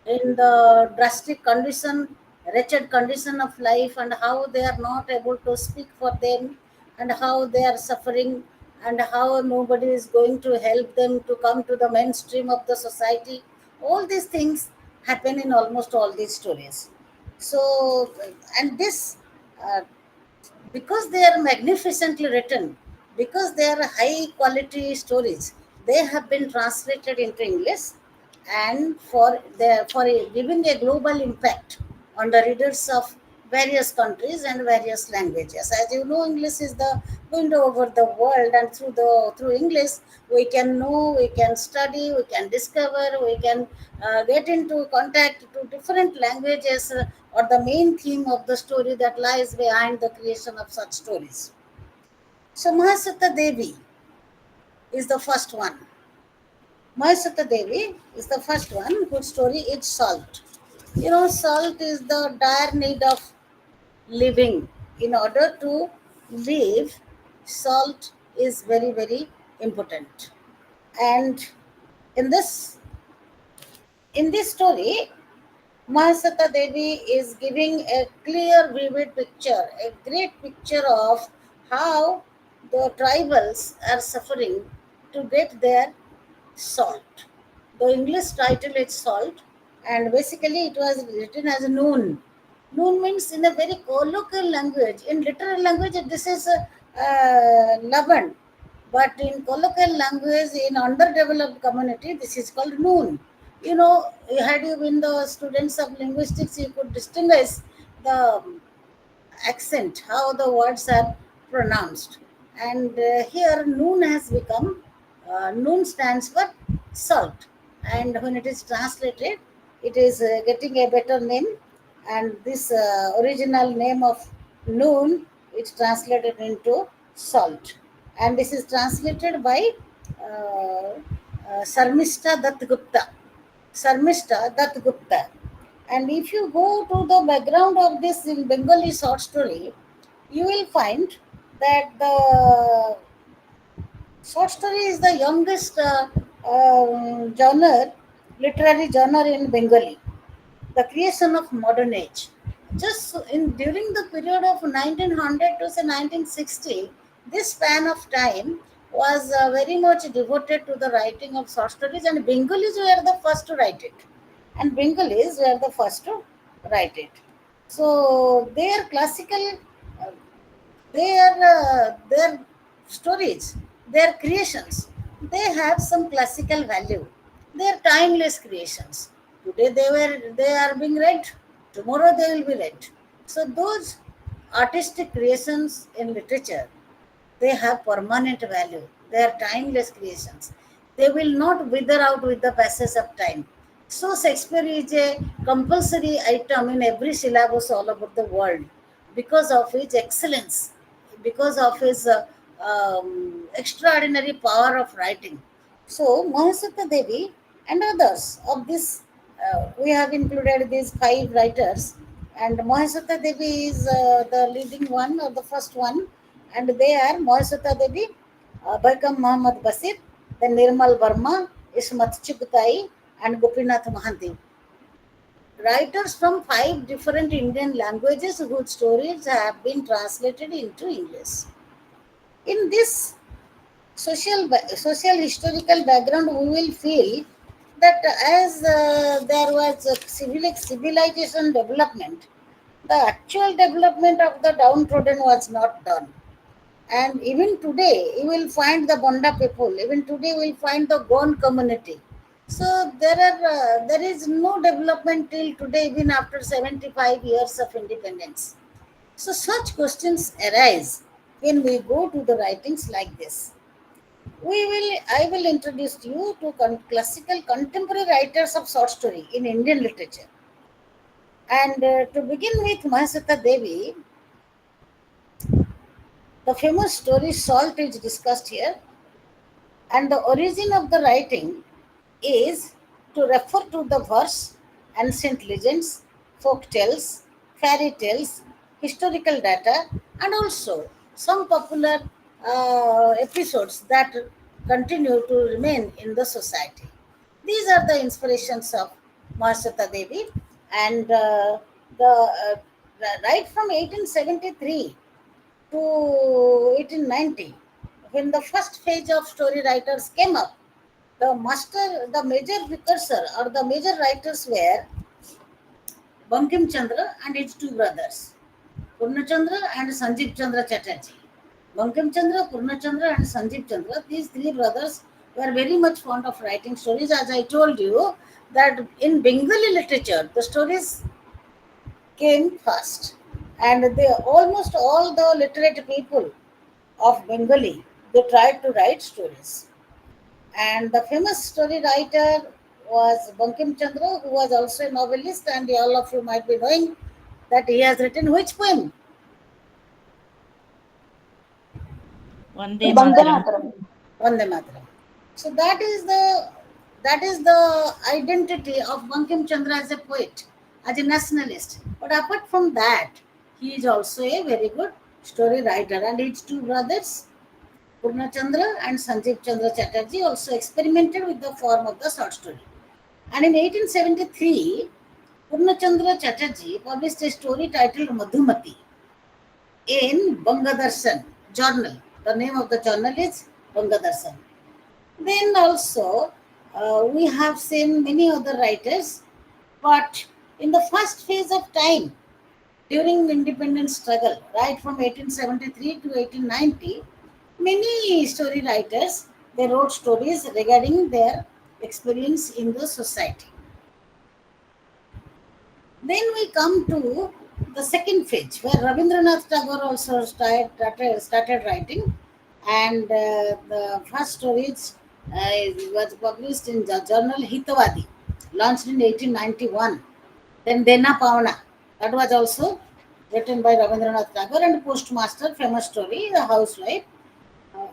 in the drastic condition, wretched condition of life, and how they are not able to speak for them, and how they are suffering, and how nobody is going to help them to come to the mainstream of the society. All these things happen in almost all these stories. So, and this, uh, because they are magnificently written, because they are high quality stories, they have been translated into English, and for giving a global impact on the readers of various countries and various languages. As you know, English is the window over the world, and through English we can know, we can study, we can discover, we can get into contact to different languages, or the main theme of the story that lies behind the creation of such stories. So Mahasata Devi is the first one. Mahasata Devi is the first one whose story is salt. You know, salt is the dire need of living. In order to live, salt is very, very important. And in this story, Mahasata Devi is giving a clear, vivid picture, a great picture of how the tribals are suffering to get their salt. The English title is Salt, and basically it was written as Noon. Noon means, in a very colloquial language. In literal language, this is Laban, but in colloquial language, in underdeveloped community, this is called Noon. You know, had you been the students of linguistics, you could distinguish the accent, how the words are pronounced. And here, noon has become, noon stands for salt. And when it is translated, it is getting a better name. And this original name of noon is translated into salt. And this is translated by uh, Sarmista Dutt Gupta. Sarmista Dutt Gupta. And if you go to the background of this in Bengali short story, you will find that the short story is the youngest genre, literary genre in Bengali, the creation of modern age. Just in during the period of 1900 to say 1960, this span of time was very much devoted to the writing of short stories, and Bengalis were the first to write it. And Bengalis were the first to write it. So their classical, uh, their stories, their creations, they have some classical value. They are timeless creations. Today they are being read, tomorrow they will be read. So those artistic creations in literature, they have permanent value. They are timeless creations. They will not wither out with the passage of time. So Shakespeare is a compulsory item in every syllabus all over the world because of his excellence, because of his extraordinary power of writing. So Mahasata Devi and others of this, we have included these five writers, and Mahasata Devi is the leading one or the first one, and they are Mahasata Devi, Baikam Muhammad Basir, then Nirmal Verma, Ismat Chugtai, and Gopinath Mahanti. Writers from five different Indian languages whose stories have been translated into English. In this social historical background, we will feel that as there was a civilization development, the actual development of the downtrodden was not done. And even today, you will find the Bonda people. Even today, you will find the Gond community. So there is no development till today, even after 75 years of independence. So such questions arise when we go to the writings like this. I will introduce you to classical contemporary writers of short story in Indian literature. And to begin with, Mahasata Devi, the famous story Salt is discussed here, and the origin of the writing is to refer to the verse, ancient legends, folk tales, fairy tales, historical data, and also some popular episodes that continue to remain in the society. These are the inspirations of Mahasweta Devi, and right from 1873 to 1890, when the first phase of story writers came up, the major precursor or the major writers were Bankim Chandra and his two brothers, Purnachandra and Sanjeev Chandra Chatterjee. Bankim Chandra, Purnachandra, and Sanjeev Chandra, these three brothers were very much fond of writing stories. As I told you, that in Bengali literature, the stories came first, and they almost all the literate people of Bengali, they tried to write stories. And the famous story writer was Bankim Chandra, who was also a novelist, and all of you might be knowing that he has written which poem? Vande Vande Mataram. Mataram. Vande Mataram. So that is the identity of Bankim Chandra as a poet, as a nationalist. But apart from that, he is also a very good story writer, and his two brothers, Purnachandra and Sanjeev Chandra Chatterjee, also experimented with the form of the short story. And in 1873, Purnachandra Chatterjee published a story titled Madhumati in Bangadarshan journal. The name of the journal is Bangadarshan. Then also, we have seen many other writers, but in the first phase of time, during independence struggle, right from 1873 to 1890, many story writers, they wrote stories regarding their experience in the society. Then we come to the second phase, where Rabindranath Tagore also started writing, and the first stories was published in the journal Hitavadi, launched in 1891. Then Dena Pavana, that was also written by Rabindranath Tagore, and Postmaster, famous story, The Housewife.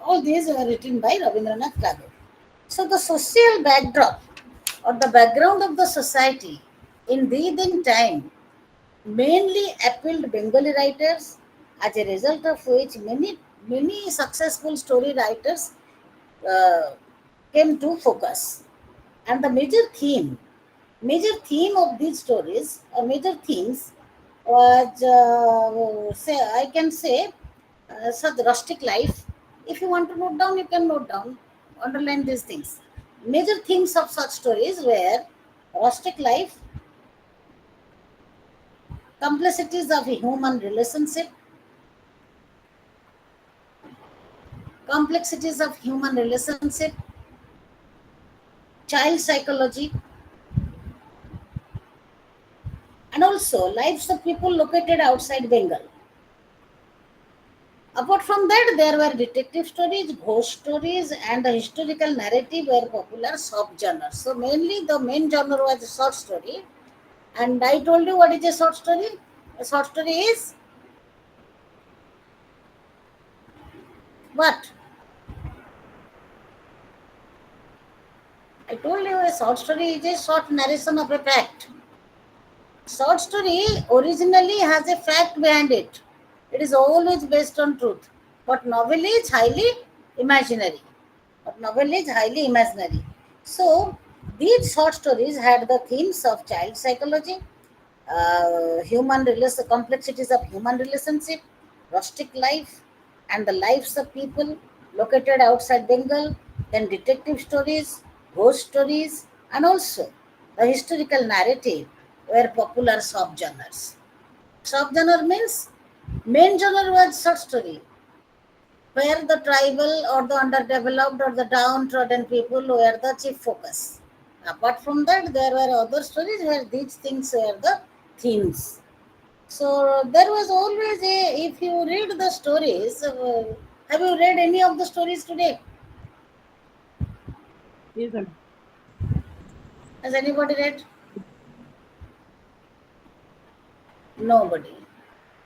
All these were written by Rabindranath Tagore. So the social backdrop or the background of the society in the then time mainly appealed Bengali writers, as a result of which many successful story writers uh, came to focus. And the major theme of these stories, or major themes, was say I can say such rustic life. If you want to note down, you can note down, underline these things. Major themes of such stories were rustic life, complexities of a human relationship, complexities of human relationship, child psychology, and also lives of people located outside Bengal. Apart from that, there were detective stories, ghost stories, and the historical narrative were popular subgenres. So mainly the main genre was a short story. And I told you what is a short story. A short story is what? I told you a short story is a short narration of a fact. Short story originally has a fact behind it. It is always based on truth. But novel is highly imaginary. So these short stories had the themes of child psychology, complexities of human relationship, rustic life, and the lives of people located outside Bengal, then detective stories, ghost stories, and also the historical narrative were popular subgenres. Subgenre means main genre was short story, where the tribal or the underdeveloped or the downtrodden people were the chief focus. Apart from that, there were other stories where these things were the themes. So there was always a, if you read the stories, have you read any of the stories today? Yes, sir. Has anybody read? Nobody.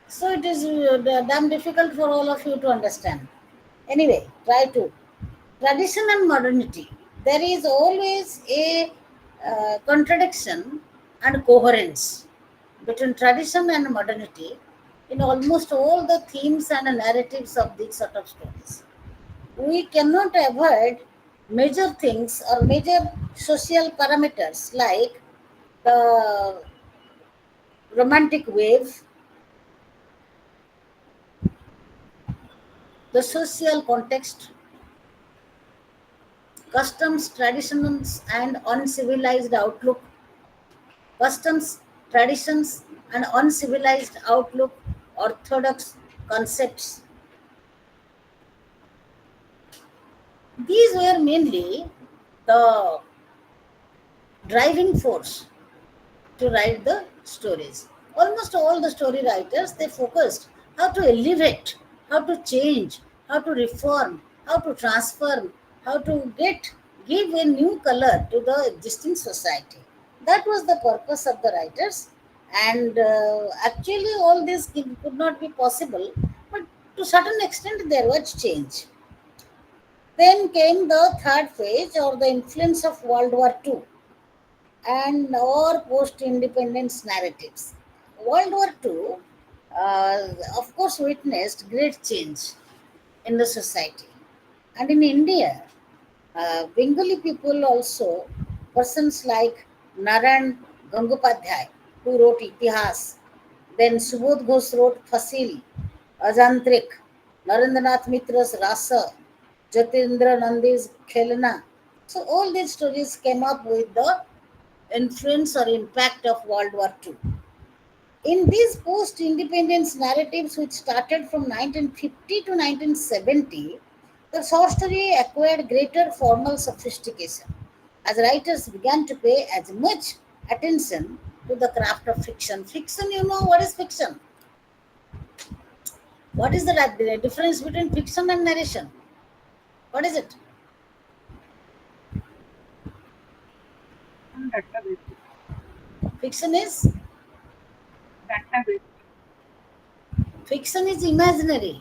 So it is damn difficult for all of you to understand. Anyway, try to. Tradition and modernity. There is always a contradiction and coherence between tradition and modernity in almost all the themes and narratives of these sort of stories. We cannot avoid major things or major social parameters like the romantic wave, the social context, customs, traditions, and uncivilized outlook, customs, traditions, and uncivilized outlook, orthodox concepts. These were mainly the driving force to write the stories. Almost all the story writers they focused how to elevate, how to change, how to reform, how to transform, how to give a new color to the existing society. That was the purpose of the writers, and actually all this could not be possible, but to certain extent there was change. Then came the third phase or the influence of World War II and or post-independence narratives. World War II, of course, witnessed great change in the society. And in India, Bengali people also, persons like Naran Gangopadhyay, who wrote Itihas, then Subodh Ghosh wrote Fasil, Ajantrik, Narendranath Mitra's Rasa, Jatindra Nandi's Khelna. So all these stories came up with the influence or impact of World War II. In these post independence narratives, which started from 1950 to 1970, the short story acquired greater formal sophistication as writers began to pay as much attention to the craft of fiction. Fiction, you know what is fiction? What is the difference between fiction and narration? What is it? Database. Fiction is Database. fiction is imaginary.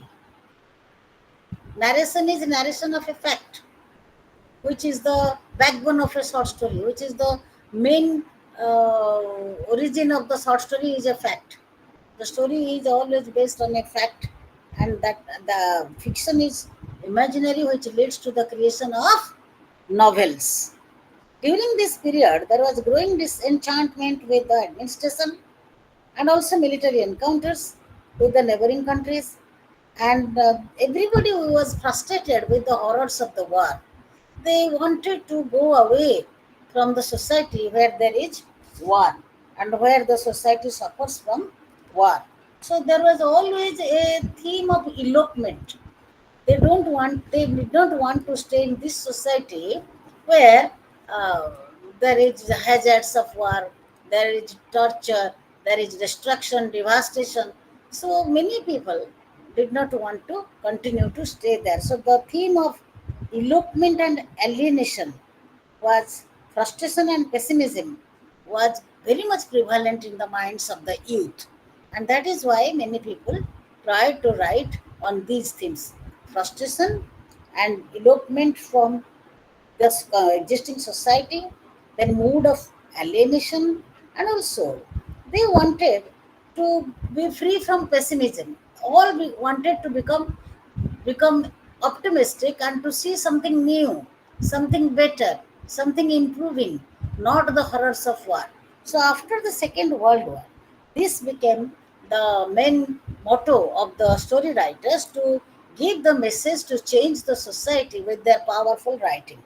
Narration is narration of a fact, which is the backbone of a short story, which is the main origin of the short story is a fact. The story is always based on a fact, and that the fiction is imaginary, which leads to the creation of novels. During this period, there was growing disenchantment with the administration and also military encounters with the neighboring countries, and everybody was frustrated with the horrors of the war. They wanted to go away from the society where there is war and where the society suffers from war. So there was always a theme of elopement. They did not want to stay in this society where uh, there is hazards of war, there is torture, there is destruction, devastation. So many people did not want to continue to stay there. So the theme of elopement and alienation was frustration and pessimism was very much prevalent in the minds of the youth, and that is why many people tried to write on these themes: frustration and elopement from the existing society, then mood of alienation, and also they wanted to be free from pessimism. All we wanted to become optimistic and to see something new, something better, something improving, not the horrors of war. So after the Second World War, this became the main motto of the story writers to give the message to change the society with their powerful writing.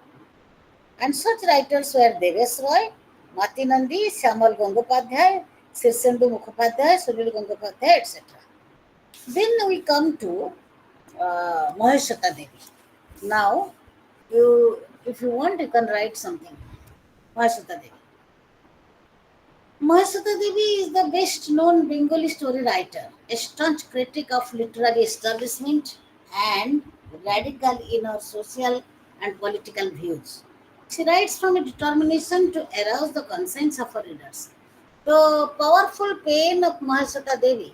And such writers were Devesh Roy, Mati Nandi, Syamal Gangopadhyay, Sirsendu Mukhopadhyay, Sunil Gangopadhyay, etc. Then we come to Maheshwata Devi. Now, if you want, you can write something. Maheshwata Devi. Maheshwata Devi is the best known Bengali story writer, a staunch critic of literary establishment and radical in her social and political views. She writes from a determination to arouse the conscience of her readers. The powerful pen of Maheshwata Devi,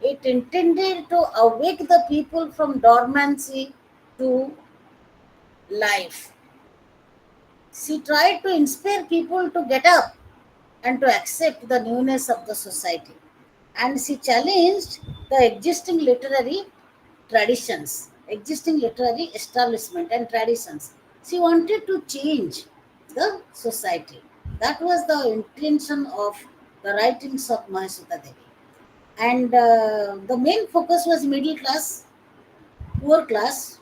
it intended to awake the people from dormancy to life. She tried to inspire people to get up and to accept the newness of the society. And she challenged the existing literary establishment and traditions. She wanted to change the society. That was the intention of the writings of Mahasuta Devi. And the main focus was middle class, poor class,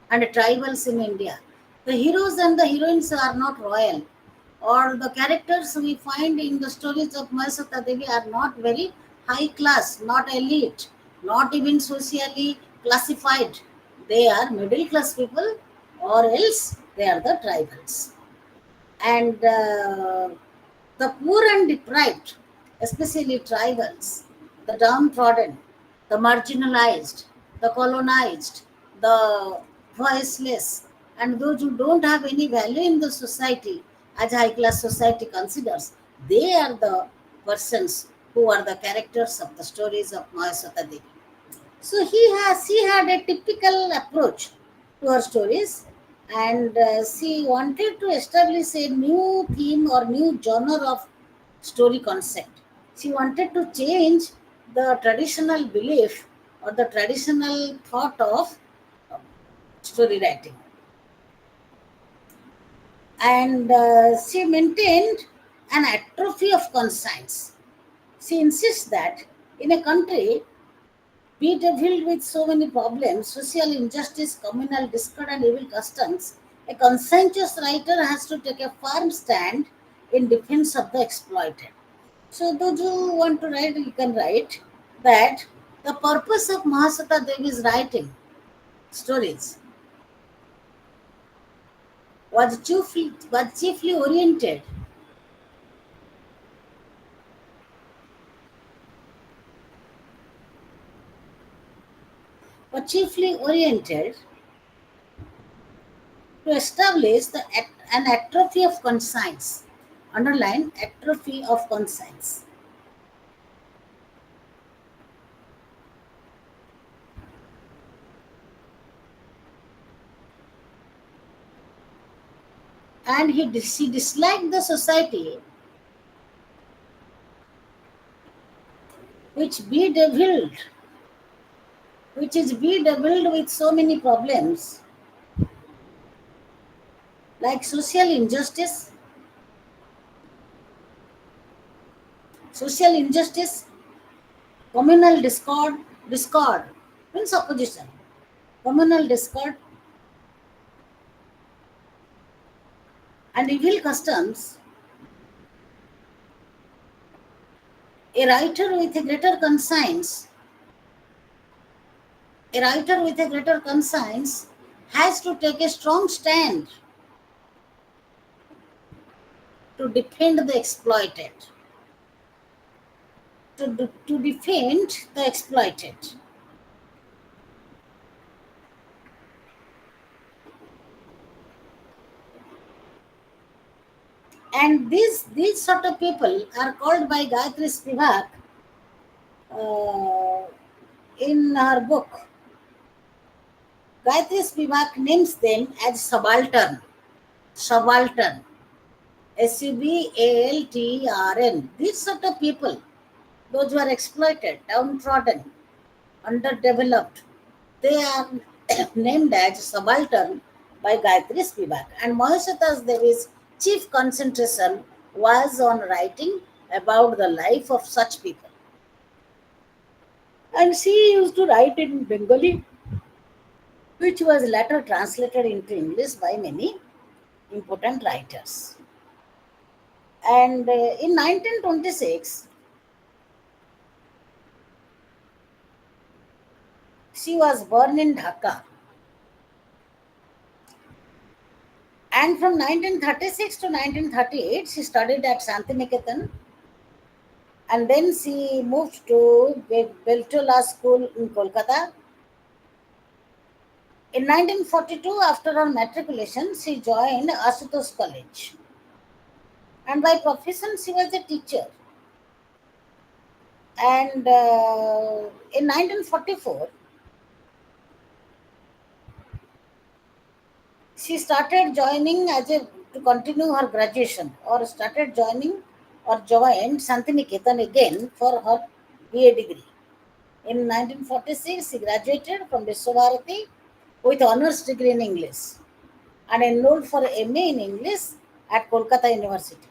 and tribals in India. The heroes and the heroines are not royal, or the characters we find in the stories of Mahasuta Devi are not very high class, not elite, not even socially classified. They are middle class people, or else they are the tribals. And the poor and deprived, especially tribals, the downtrodden, the marginalized, the colonized, the voiceless, and those who don't have any value in the society, as high class society considers, they are the persons who are the characters of the stories of Mahaswata Devi. So she had a typical approach to her stories, and she wanted to establish a new theme or new genre of story concept. She wanted to change the traditional belief or the traditional thought of story writing, and she maintained an atrophy of conscience. She insists that in a country be filled with so many problems, social injustice, communal discord, and evil customs, a conscientious writer has to take a firm stand in defense of the exploited. So, those who want to write, you can write that the purpose of Mahasata Devi's writing stories was chiefly oriented to establish an atrophy of conscience. Underline atrophy of conscience. And she disliked the society which bedeviled, which is bedeviled with so many problems like social injustice, communal discord means opposition, communal discord, and evil customs. A writer with a greater conscience, a writer with a greater conscience has to take a strong stand to defend the exploited, to defend the exploited. And these sort of people are called by Gayatri Spivak uh, in her book. Gayatri Spivak names them as subaltern, subaltern. These sort of people, those who are exploited, downtrodden, underdeveloped, they are named as subaltern by Gayatri Spivak. And Mahasata's Devi's chief concentration was on writing about the life of such people. And she used to write in Bengali, which was later translated into English by many important writers. And in 1926, she was born in Dhaka. And from 1936 to 1938, she studied at Shantiniketan, and then she moved to Beltola School in Kolkata. In 1942, after her matriculation, she joined Asutosh College. And by profession, she was a teacher. And in 1944, she started joining to continue her graduation, or started joining or joined Shantiniketan again for her BA degree. In 1946, she graduated from Vishwabharati with honors degree in English and enrolled for MA in English at Kolkata University.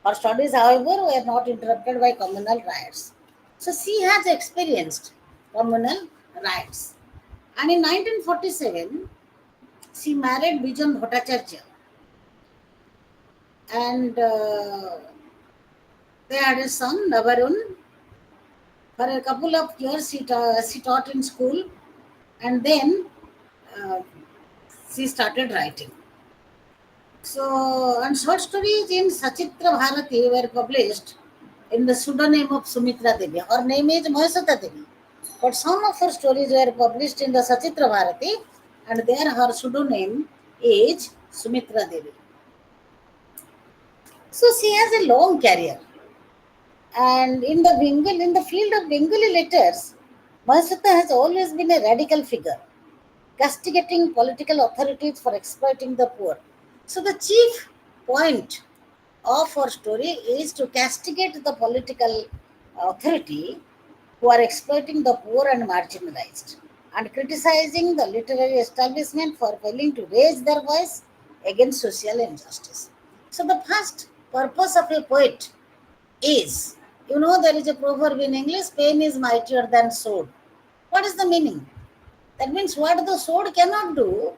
Her studies, however, were not interrupted by communal riots. So she has experienced communal riots. And in 1947, she married Bijan Bhattacharya, and they had a son, Navarun. For a couple of years, she taught in school, and then uh, she started writing. So, and short stories in Sachitra Bharati were published in the pseudonym of Sumitra Devi. Her name is Mahasata Devi. But some of her stories were published in the Sachitra Bharati, and there her pseudonym is Sumitra Devi. So she has a long career. And in the field of Bengali letters, Mahasata has always been a radical figure, castigating political authorities for exploiting the poor. So the chief point of our story is to castigate the political authority who are exploiting the poor and marginalized, and criticizing the literary establishment for failing to raise their voice against social injustice. So the first purpose of a poet is, there is a proverb in English, pain is mightier than sword. What is the meaning? That means what the sword cannot do,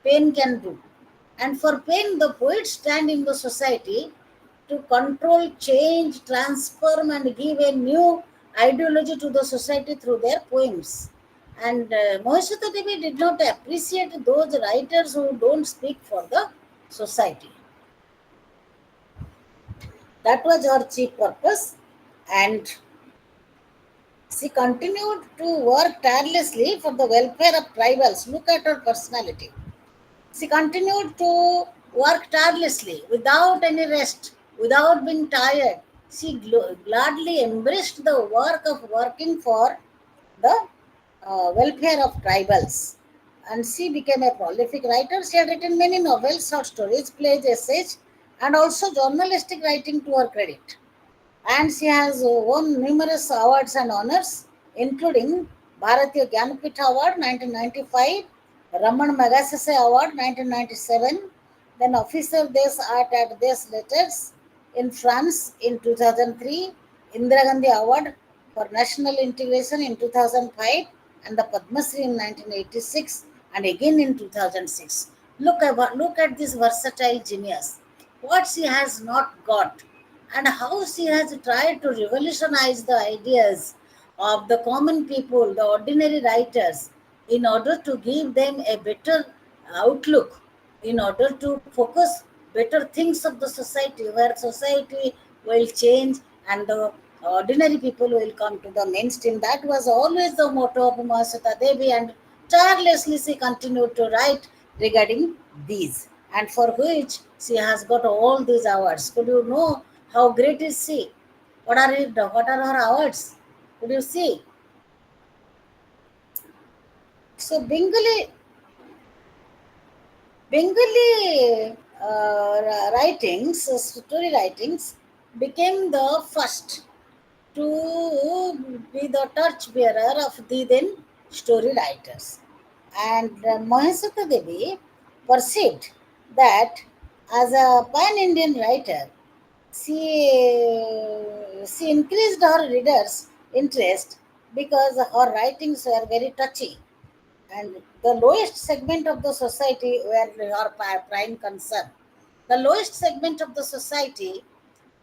pain can do. And for pain, the poets stand in the society to control, change, transform, and give a new ideology to the society through their poems. And Mahashata Devi did not appreciate those writers who don't speak for the society. That was her chief purpose, and she continued to work tirelessly for the welfare of tribals. Look at her personality. She continued to work tirelessly without any rest, without being tired. She gladly embraced the work of working for the welfare of tribals. And she became a prolific writer. She had written many novels, short stories, plays, essays, and also journalistic writing to her credit. And she has won numerous awards and honors, including Bharatiya Jnanpith Award 1995, Raman Magsaysay Award 1997, then Officer des Arts at des Letters in France in 2003, Indira Gandhi Award for National Integration in 2005, and the Padma Shri in 1986, and again in 2006. Look at this versatile genius. What she has not got, and how she has tried to revolutionize the ideas of the common people, the ordinary writers, in order to give them a better outlook, in order to focus better things of the society, where society will change and the ordinary people will come to the mainstream. That was always the motto of Mahasata Devi, and tirelessly she continued to write regarding these, and for which she has got all these awards. Could you know how great is she? What are her awards? Could you see? So Bengali writings, story writings, became the first to be the torchbearer of the then story writers. And Mahasata Devi perceived that as a pan Indian writer, she increased her readers' interest because her writings were very touchy, and the lowest segment of the society were her prime concern. The lowest segment of the society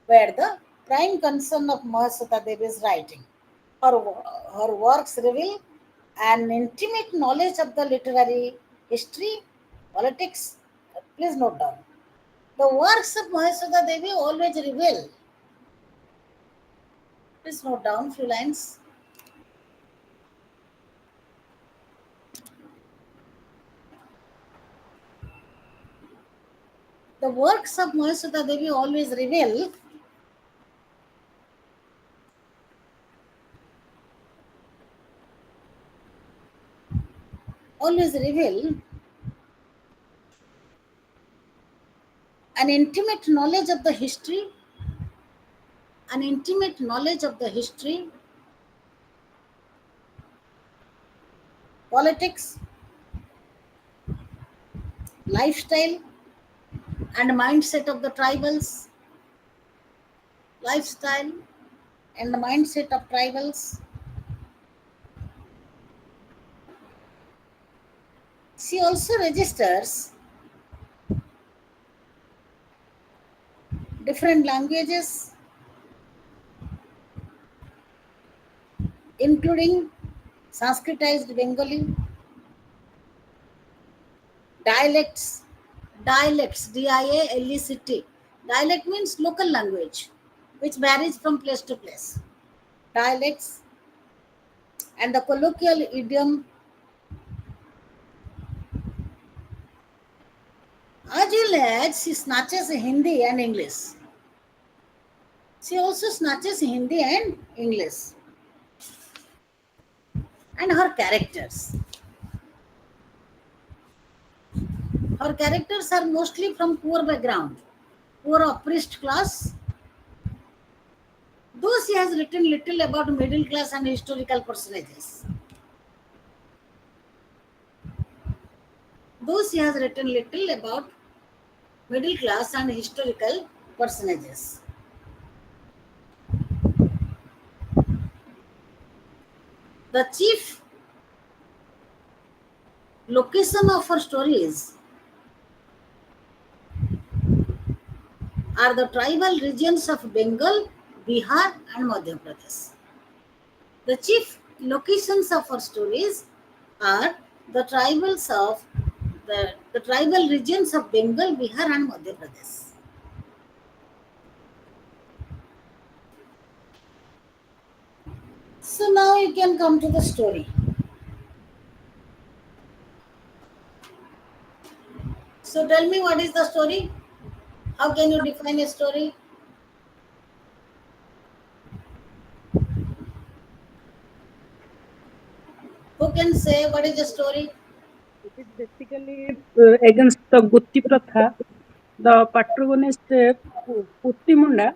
were the prime concern of Mahasata Devi's writing. Her works reveal an intimate knowledge of the literary history, politics. Please note down. The works of Mahasata Devi always reveal. Please note down few lines. The works of Mahasata Devi always reveal an intimate knowledge of the history, an intimate knowledge of the history, politics, lifestyle, and mindset of the tribals. lifestyle, and the mindset of tribals. She also registers different languages, including Sanskritized Bengali, dialects, dialect. Dialect means local language, which varies from place to place. Dialects and the colloquial idiom, as well as she snatches Hindi and English. She also snatches Hindi and English. And her characters. Her characters are mostly from poor background, poor oppressed class. Though she has written little about middle class and historical personages. Though she has written little about middle class and historical personages. The chief location of her stories are the tribal regions of Bengal, Bihar, and Madhya Pradesh. The chief locations of her stories are the the tribal regions of Bengal, Bihar, and Madhya Pradesh. So now you can come to the story. So tell me, what is the story? How can you define a story? Who can say what is the story? It is basically against the Gutti Pratha. The protagonist Uttimunda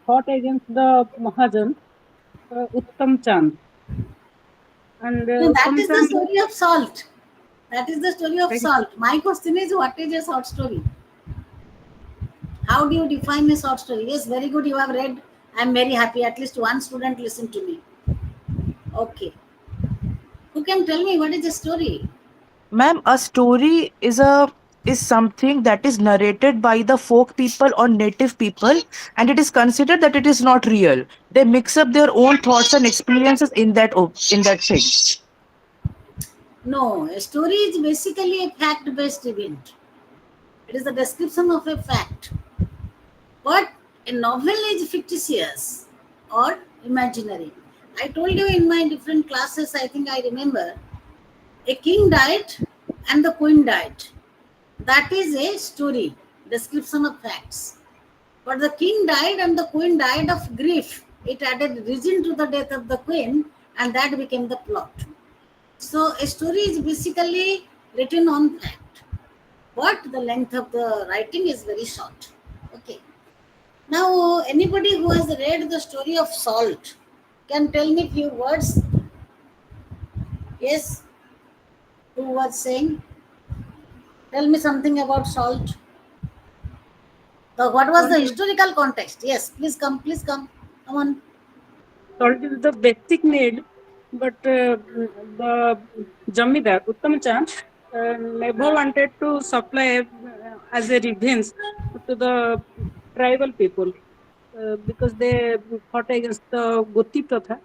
fought against the Mahajan Uttam Chand. And No, that Uttam is the Chand, story of salt. That is the story of right? salt. My question is, what is a short story? How do you define a short story? Yes, very good. You have read. I am very happy. At least one student listened to me. Okay. Who can tell me what is the story? Ma'am, a story is something that is narrated by the folk people or native people, and it is considered that it is not real. They mix up their own thoughts and experiences in that thing. No, a story is basically a fact based event. It is the description of a fact. But a novel is fictitious or imaginary. I told you in my different classes, I think I remember, a king died and the queen died. That is a story, description of facts. But the king died and the queen died of grief. It added reason to the death of the queen, and that became the plot. So a story is basically written on fact, but the length of the writing is very short. Okay. Now, anybody who has read the story of salt can tell me few words. Yes, who was saying? Tell me something about salt. What was Salt the is, historical context? Yes, please come, please come. Come on. salt is the basic need, but the Jamidar Uttam Chand never wanted to supply as a revenge to the tribal people because they fought against the Gutti Pratha.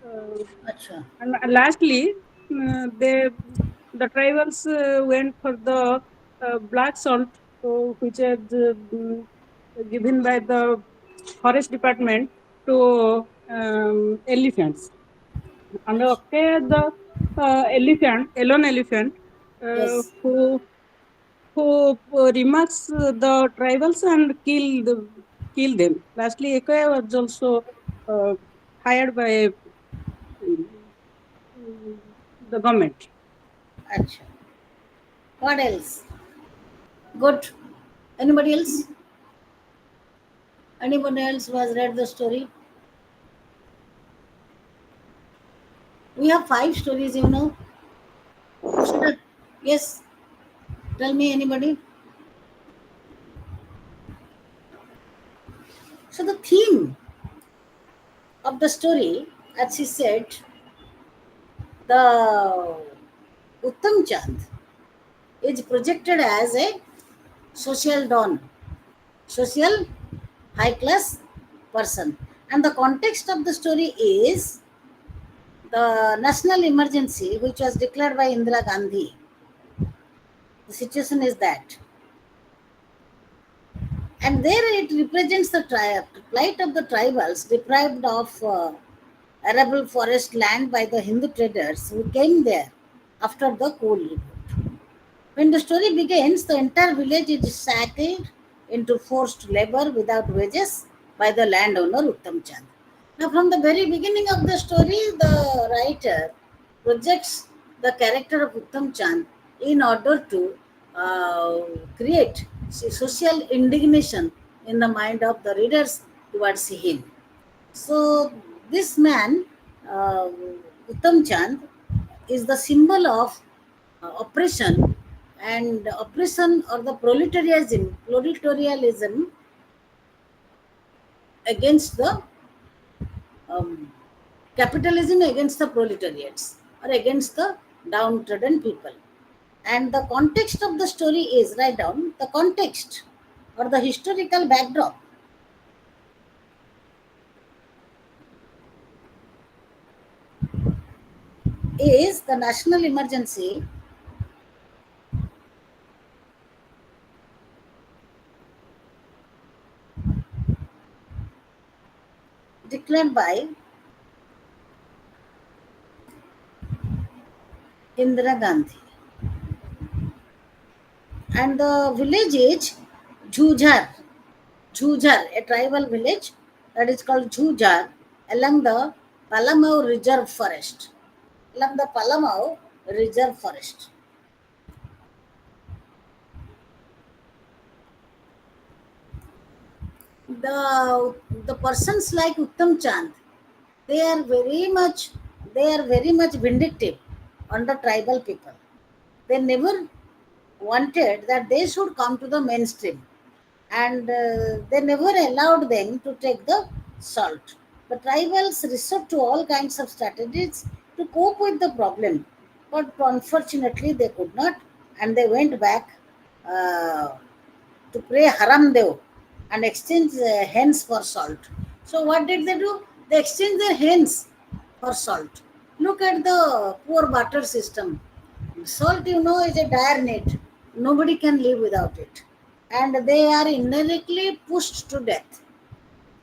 Uh, Acha. and lastly, they the tribals went for the black salt, which is given by the forest department to elephants. And Acha. okay, the elephant, alone elephant, Yes. who remarks the tribals and kill them. Lastly, Eke was also uh, hired by the government. Acha. What else? Good. Anybody else? Anybody else who has read the story? We have five stories, you know. You should have. Yes. Tell me, anybody? So the theme of the story, as she said, the Uttam Chand is projected as a social don, social high class person. And the context of the story is the national emergency which was declared by Indira Gandhi. The situation is that. And there it represents the plight of the tribals deprived of arable forest land by the Hindu traders who came there after the coal revolt. When the story begins, the entire village is shackled into forced labor without wages by the landowner Uttam Chand. Now, from the very beginning of the story, the writer projects the character of Uttam Chand in order to uh, create social indignation in the mind of the readers towards him. So, this man, uh, Uttam Chand, is the symbol of oppression, and oppression or the proletarianism against the um, capitalism against the proletariats or against the downtrodden people. And the context of the story is, write down the context or the historical backdrop is the national emergency declared by Indira Gandhi. And the village is Jhujhar. Jhujhar, a tribal village that is called Jhujhar along the Palamau Reserve Forest. Along the Palamau Reserve Forest. The persons like Uttam Chand, they are very much vindictive on the tribal people. They never wanted that they should come to the mainstream, and they never allowed them to take the salt. The tribals resort to all kinds of strategies to cope with the problem, but unfortunately they could not, and they went back uh, to pray Haram Dev and exchange hens for salt. So what did they do? They exchanged their hens for salt. Look at the poor barter system. Salt, is a dire need. Nobody can live without it. And they are indirectly pushed to death.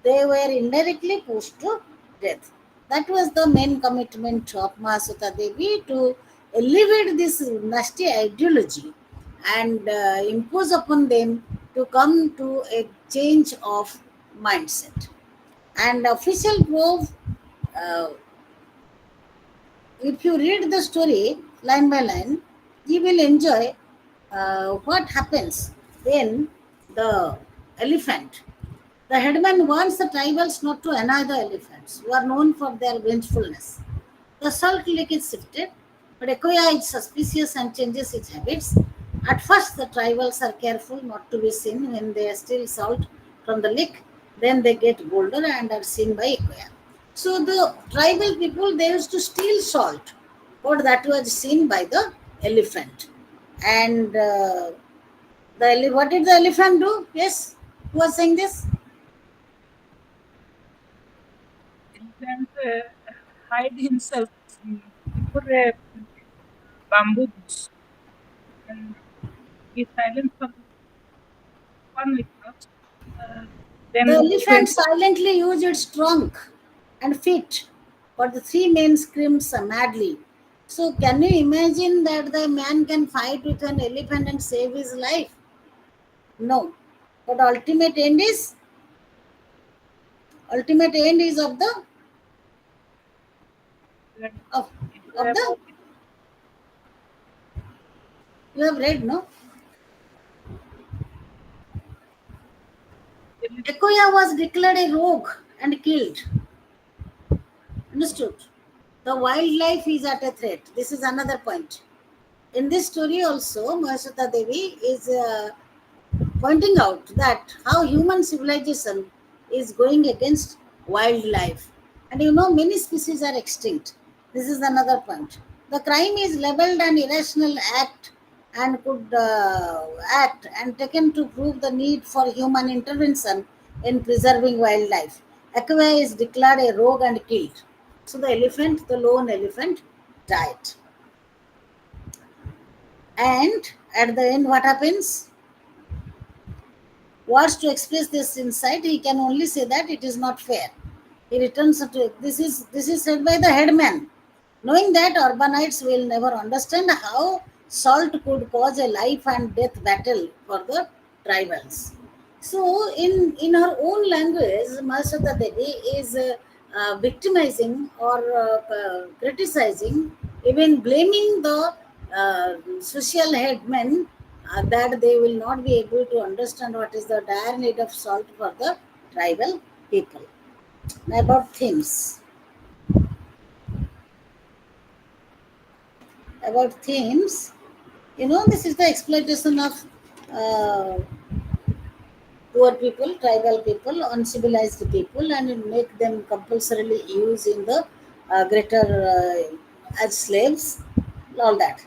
They were indirectly pushed to death. That was the main commitment of Mahasuta Devi, to elevate this nasty ideology and impose upon them to come to a change of mindset. And official proof, uh, if you read the story line by line, you will enjoy what happens when the elephant, the headman wants the tribals not to annoy the elephants, who are known for their vengefulness. The salt lake is shifted, but Ekoya is suspicious and changes its habits. At first, the tribals are careful not to be seen when they steal salt from the lake. Then they get bolder and are seen by Ekoya. So the tribal people, they used to steal salt, but that was seen by the elephant. And what did the elephant do? Yes, who was saying this? Elephant hide himself before a bamboo bush and be silent for 1 week. Uh, The then elephant silently used its trunk and feet, but the three men screamed madly. So, can you imagine that the man can fight with an elephant and save his life? No. But ultimate end is of the of of the you have read, no? Ekoya was declared a rogue and killed. Understood? The wildlife is at a threat. This is another point. In this story also, Mahasuta Devi is pointing out that how human civilization is going against wildlife. And you know, many species are extinct. This is another point. The crime is labeled an irrational act and could act and taken to prove the need for human intervention in preserving wildlife. Aqua is declared a rogue and killed. So the elephant, the lone elephant, died. And at the end, what happens? Wants to express this insight, he can only say that it is not fair. He returns to this is said by the headman, knowing that urbanites will never understand how salt could cause a life and death battle for the tribals. So, in her own language, Mahasweta Devi is victimizing or criticizing, even blaming the social headmen that they will not be able to understand what is the dire need of salt for the tribal people. Now about themes. About themes, you know, this is the exploitation of uh, poor people, tribal people, uncivilized people, and it make them compulsorily use in the greater as slaves, all that.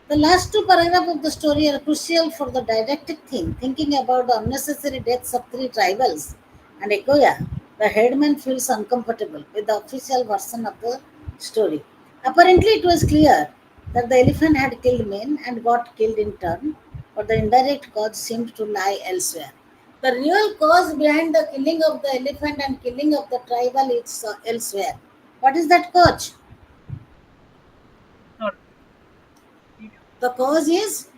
The last two paragraphs of the story are crucial for the didactic theme, thinking about the unnecessary deaths of three tribals and Ekoya. The headman feels uncomfortable with the official version of the story. Apparently, it was clear that the elephant had killed men and got killed in turn, but the indirect cause seemed to lie elsewhere. The real cause behind the killing of the elephant and killing of the tribal is elsewhere. What is that cause? Sorry. The cause is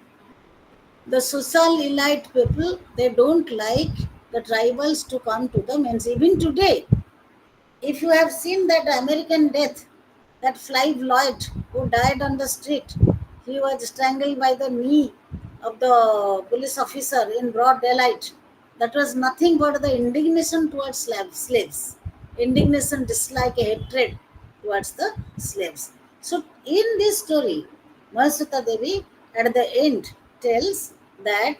the social elite people. They don't like the tribals to come to the men's. Even today, if you have seen that American death, that Clive Lloyd who died on the street, he was strangled by the knee of the police officer in broad daylight. That was nothing but the indignation towards slaves. Indignation, dislike, hatred towards the slaves. So, in this story, Mahasuta Devi at the end tells that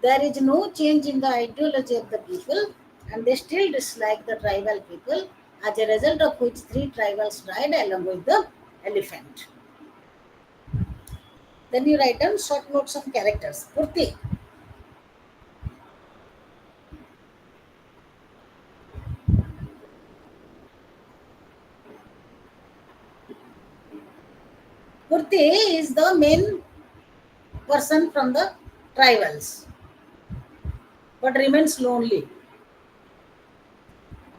there is no change in the ideology of the people, and they still dislike the tribal people, as a result of which three tribals died along with the elephant. Then you write down short notes of characters. Purti. Purti is the main person from the tribals, but remains lonely.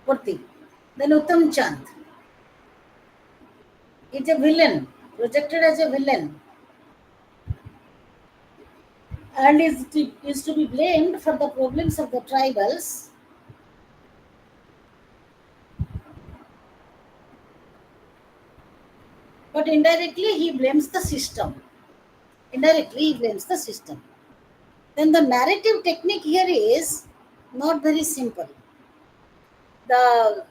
Purti. Then Uttam Chand is a villain, projected as a villain, and is to be blamed for the problems of the tribals, but indirectly he blames the system. Indirectly he blames the system. Then the narrative technique here is not very simple. The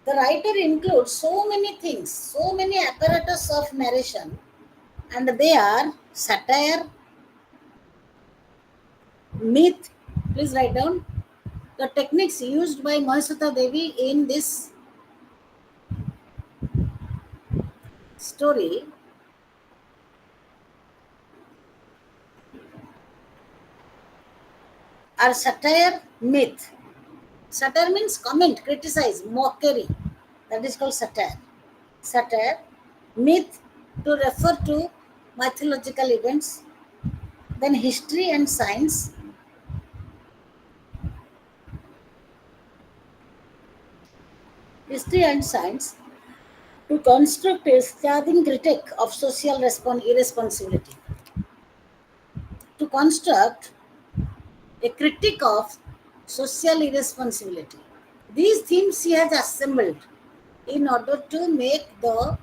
the writer includes so many things, so many apparatus of narration, and they are satire, myth. Please write down the techniques used by Mahasuta Devi in this story are satire, myth. Satire means comment, criticize, mockery. That is called satire. Satire, myth to refer to mythological events, then history and science, history and science to construct a scathing critique of social irresponsibility, to construct a critique of social irresponsibility. These themes he has assembled in order to make the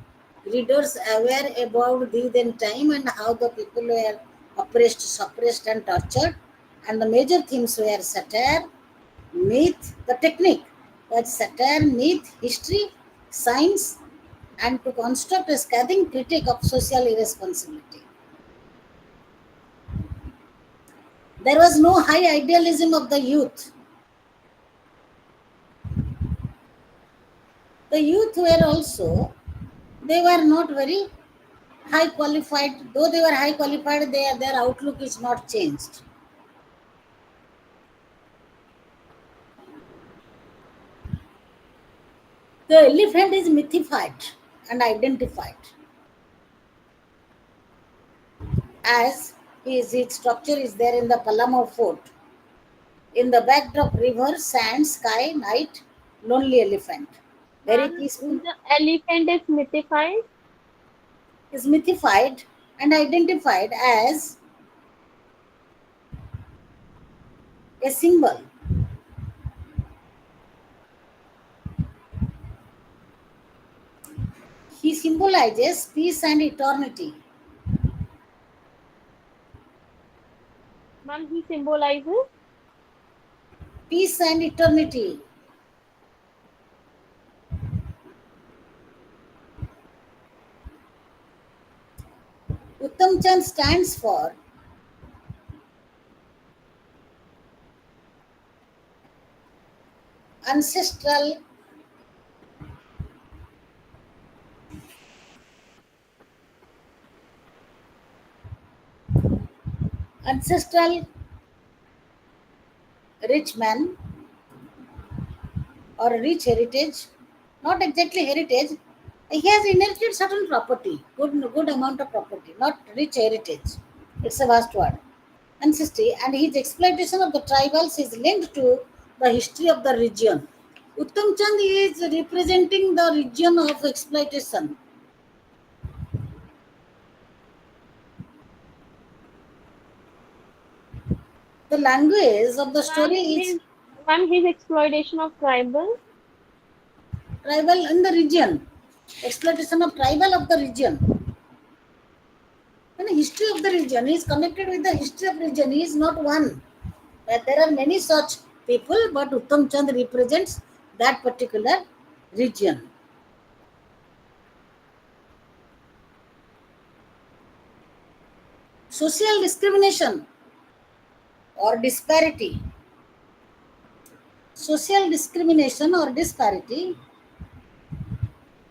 readers aware about the then time and how the people were oppressed, suppressed, and tortured. And the major themes were satire, myth, the technique was satire, myth, history, science, and to construct a scathing critique of social irresponsibility. There was no high idealism of the youth. The youth were also, they were not very high qualified. Though they were high qualified, their outlook is not changed. The elephant is mythified and identified as its structure is there in the Palamo fort. In the backdrop, river, sand, sky, night, lonely elephant. Very Ma'am, peaceful. the elephant is mythified. Is mythified and identified as a symbol. He symbolizes peace and eternity. Ma'am, he symbolizes. Peace and eternity. Uttam Chand stands for ancestral ancestral rich man or rich heritage, not exactly heritage. He has inherited certain property, good amount of property, not rich heritage. It's a vast word. Ancestry and his exploitation of the tribals is linked to the history of the region. Uttam Chand is representing the region of exploitation. The language of the story Ma'am, is his exploitation of tribal. tribal in the region, exploitation of tribal of the region. And the history of the region is connected with the history of region. He is not one. There are many such people, but Uttam Chand represents that particular region. Social discrimination or disparity. Social discrimination or disparity,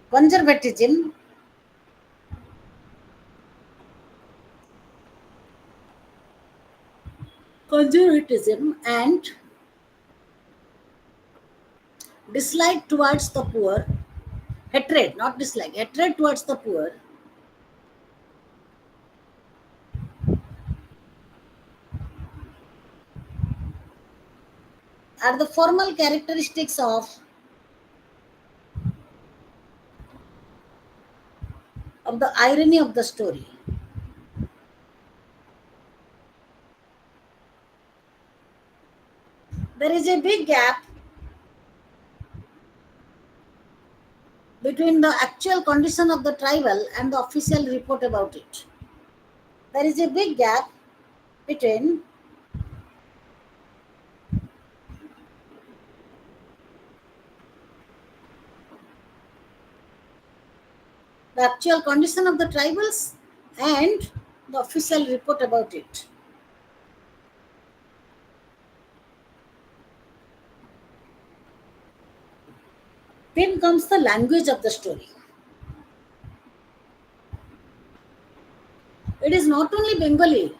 conservatism, and dislike towards the poor, hatred, not dislike, hatred towards the poor are the formal characteristics of the irony of the story. There is a big gap between the actual condition of the tribal and the official report about it. There is a big gap between the actual condition of the tribals and the official report about it. Then comes the language of the story. It is not only Bengali.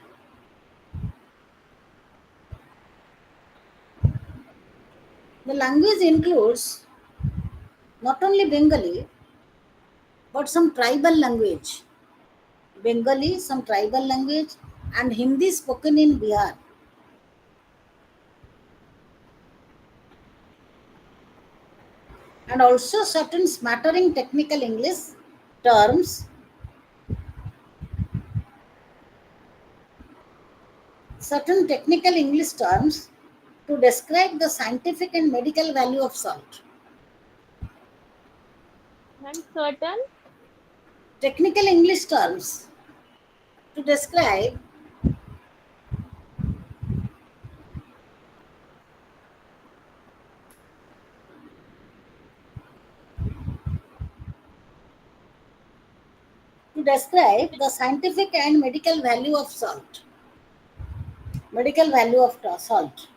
The language includes not only Bengali but some tribal language. Bengali, some tribal language, and Hindi spoken in Bihar. And also certain smattering technical English terms, certain technical English terms to describe the scientific and medical value of salt. Ma'am, certain. Technical English terms to describe the scientific and medical value of salt. Medical value of salt.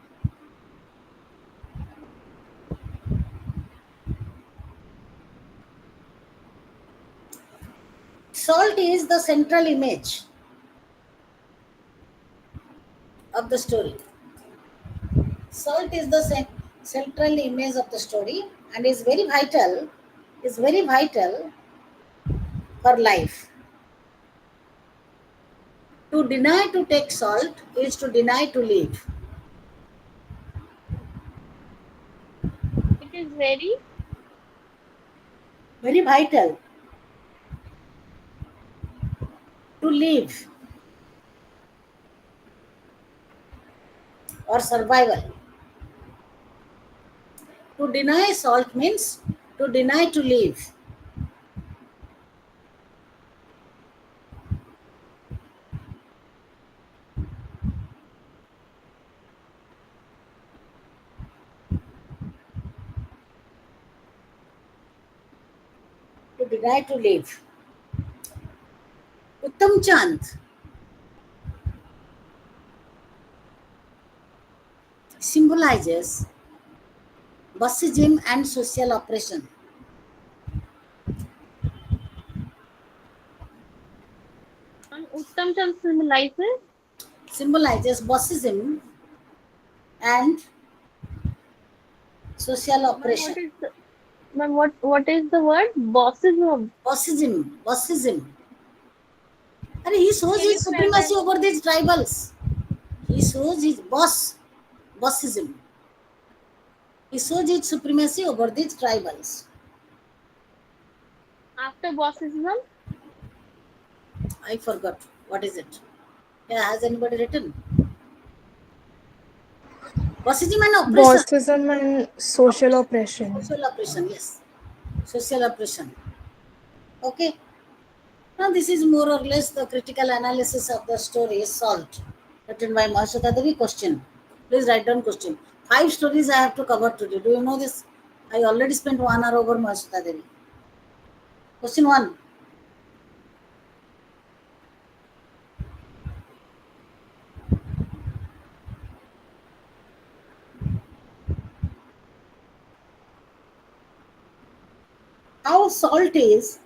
Salt is the central image of the story. Salt is the central image of the story and is very vital for life. To deny to take salt is to deny to live. It is very Very vital to live or survival. To deny salt means to deny to live. To deny to live. Uttam Chand symbolizes Bassism and social oppression. and Uttam Chand symbolizes. Symbolizes Bassism and social Ma'am, oppression. what is the word? Bossism. Bassism. And he shows Can you his clarify? supremacy over these tribals. He shows his bossism. He shows his supremacy over these tribals. After bossism, I forgot. What is it? Yeah, has anybody written? Bassism and oppression. Bossism and social oppression. Social oppression, yes. Social oppression. Okay. Now, this is more or less the critical analysis of the story Salt, written by Mahasuta Devi. Question. Please write down question. 5 stories I have to cover today. Do you know this? I already spent 1 hour over Mahasuta Devi. Question 1. How salt is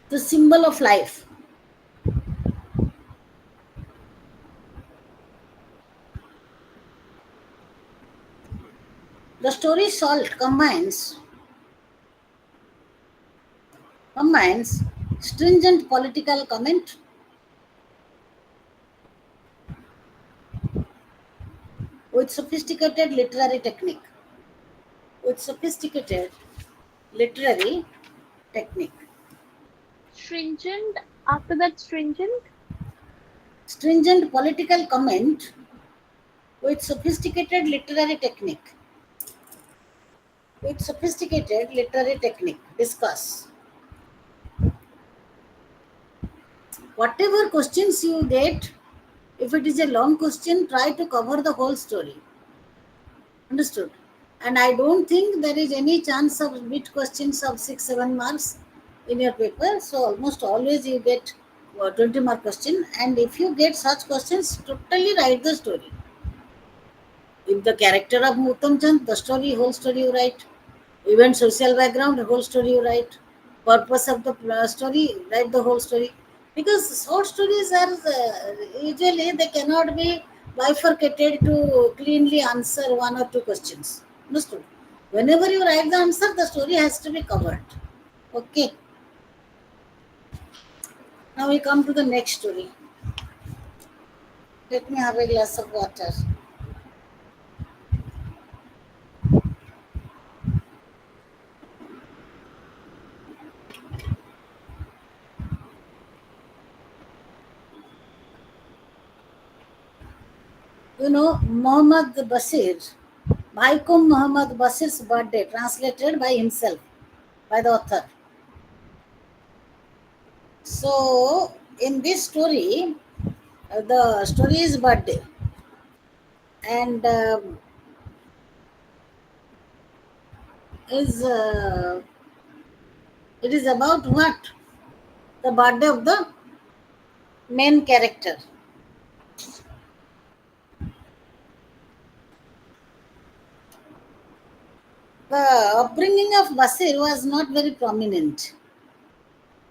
the symbol of life. The story Salt combines stringent political comment with sophisticated literary technique. With sophisticated literary technique. stringent. After that, stringent. Stringent political comment with sophisticated literary technique. With sophisticated literary technique. Discuss. Whatever questions you get, if it is a long question, try to cover the whole story. Understood? And I don't think there is any chance of bit questions of 6-7 marks in your paper. So almost always you get 20-mark question. And if you get such questions, totally write the story. If the character of Uttam Chand, the story, whole story you write. Event, social background, the whole story you write. Purpose of the story, write the whole story. Because short stories are usually they cannot be bifurcated to cleanly answer 1 or 2 questions. Understood? Whenever you write the answer, the story has to be covered. Okay. Now we come to the next story. Let me have a glass of water. You know, Muhammad Basir, Baikum Muhammad Basir's birthday, translated by himself, by the author. So, in this story, the story is birthday, and is it is about what? The birthday of the main character. The upbringing of Basir was not very prominent,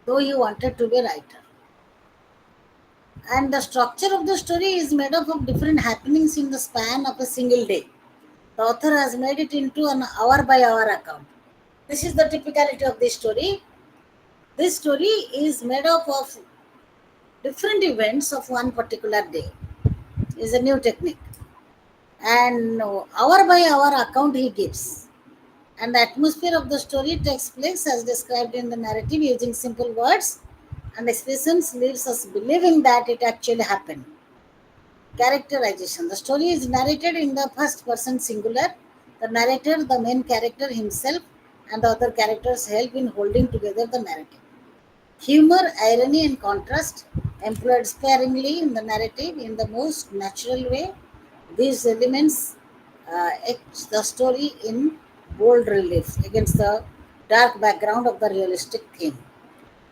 though he wanted to be a writer. And the structure of the story is made up of different happenings in the span of a single day. The author has made it into an hour by hour account. This is the typicality of this story. This story is made up of different events of one particular day. Is a new technique. And hour by hour account he gives. And the atmosphere of the story takes place as described in the narrative using simple words and expressions leaves us believing that it actually happened. Characterization. The story is narrated in the first person singular. The narrator, the main character himself, and the other characters help in holding together the narrative. Humor, irony, and contrast employed sparingly in the narrative in the most natural way. These elements etch the story in bold relief against the dark background of the realistic theme,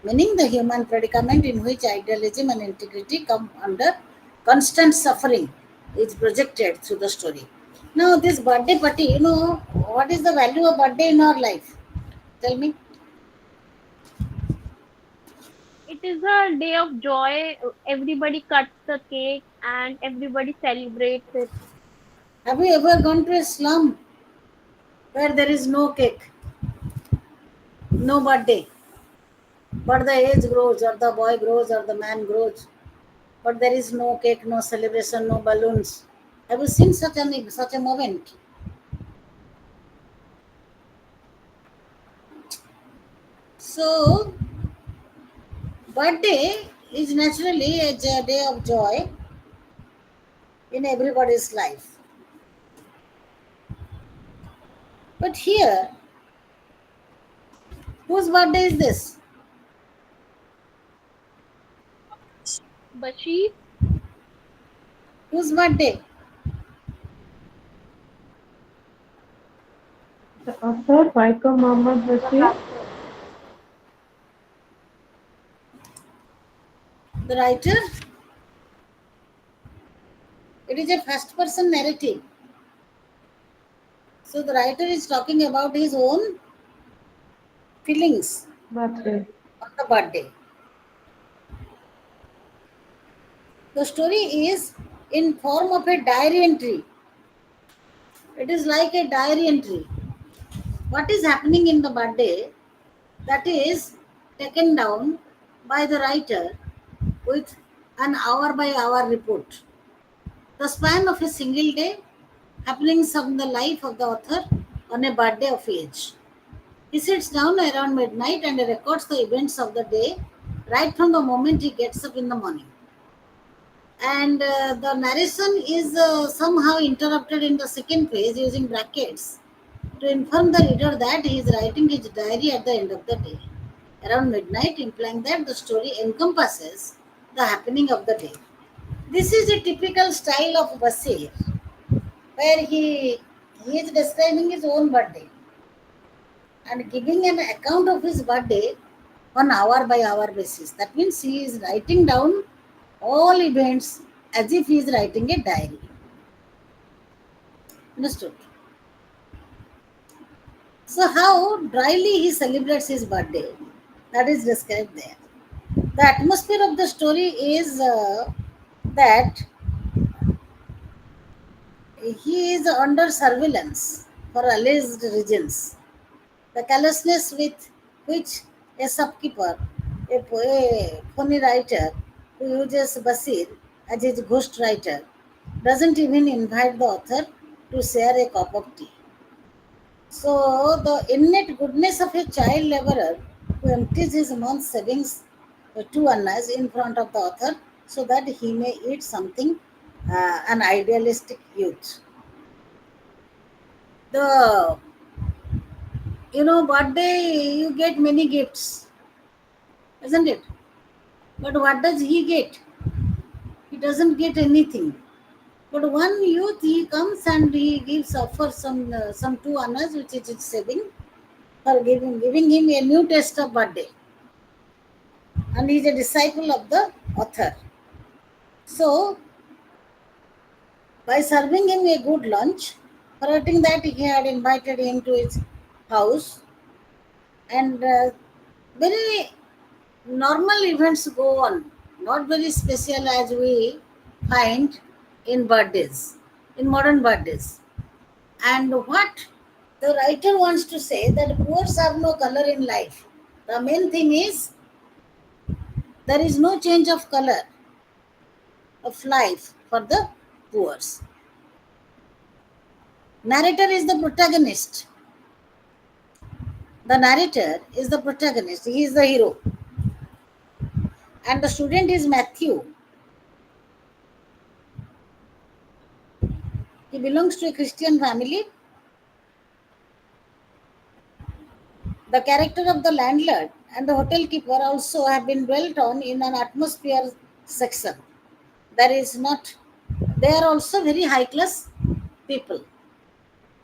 meaning the human predicament in which idealism and integrity come under constant suffering is projected through the story. Now, this birthday party, what is the value of birthday in our life? Tell me. It is a day of joy. Everybody cuts the cake and everybody celebrates it. Have you ever gone to a slum where there is no cake, no birthday, but the age grows, or the boy grows, or the man grows, but there is no cake, no celebration, no balloons? Have you seen such a moment? So, birthday is naturally a day of joy in everybody's life. But here, whose birthday is this? Bashir, Whose birthday? The author, Michael Muhammad the Bashir. writer. The writer? It is a first person narrative. So the writer is talking about his own feelings Birthday. on the birthday. The story is in form of a diary entry. It is like a diary entry. What is happening in the birthday, that is taken down by the writer with an hour by hour report. The span of a single day, happenings of the life of the author on a birthday of age. He sits down around midnight and records the events of the day right from the moment he gets up in the morning. And the narration is somehow interrupted in the second page using brackets to inform the reader that he is writing his diary at the end of the day, around midnight, implying that the story encompasses the happening of the day. This is a typical style of Basir, where he is describing his own birthday and giving an account of his birthday on hour by hour basis. That means he is writing down all events as if he is writing a diary. Understood? So, how dryly he celebrates his birthday, that is described there. The atmosphere of the story is that he is under surveillance for alleged reasons. The callousness with which a shopkeeper, a phony writer who uses Basir as his ghost writer, doesn't even invite the author to share a cup of tea. So, the innate goodness of a child laborer who empties his month's savings to annas in front of the author so that he may eat something, an idealistic youth. The birthday you get many gifts, isn't it? But what does he get? He doesn't get anything. But one youth, he comes and he gives offer some two annas which is his saving for giving him a new taste of birthday, and he is a disciple of the author. So by serving him a good lunch, forgetting that he had invited him to his house, and very normal events go on, not very special as we find in birthdays, in modern birthdays. And what the writer wants to say that poors have no color in life. The main thing is there is no change of color of life for the poors. Narrator is the protagonist. The narrator is the protagonist. He is the hero. And the student is Matthew. He belongs to a Christian family. The character of the landlord and the hotel keeper also have been dwelt on in an atmosphere section. There is not, they are also very high class people.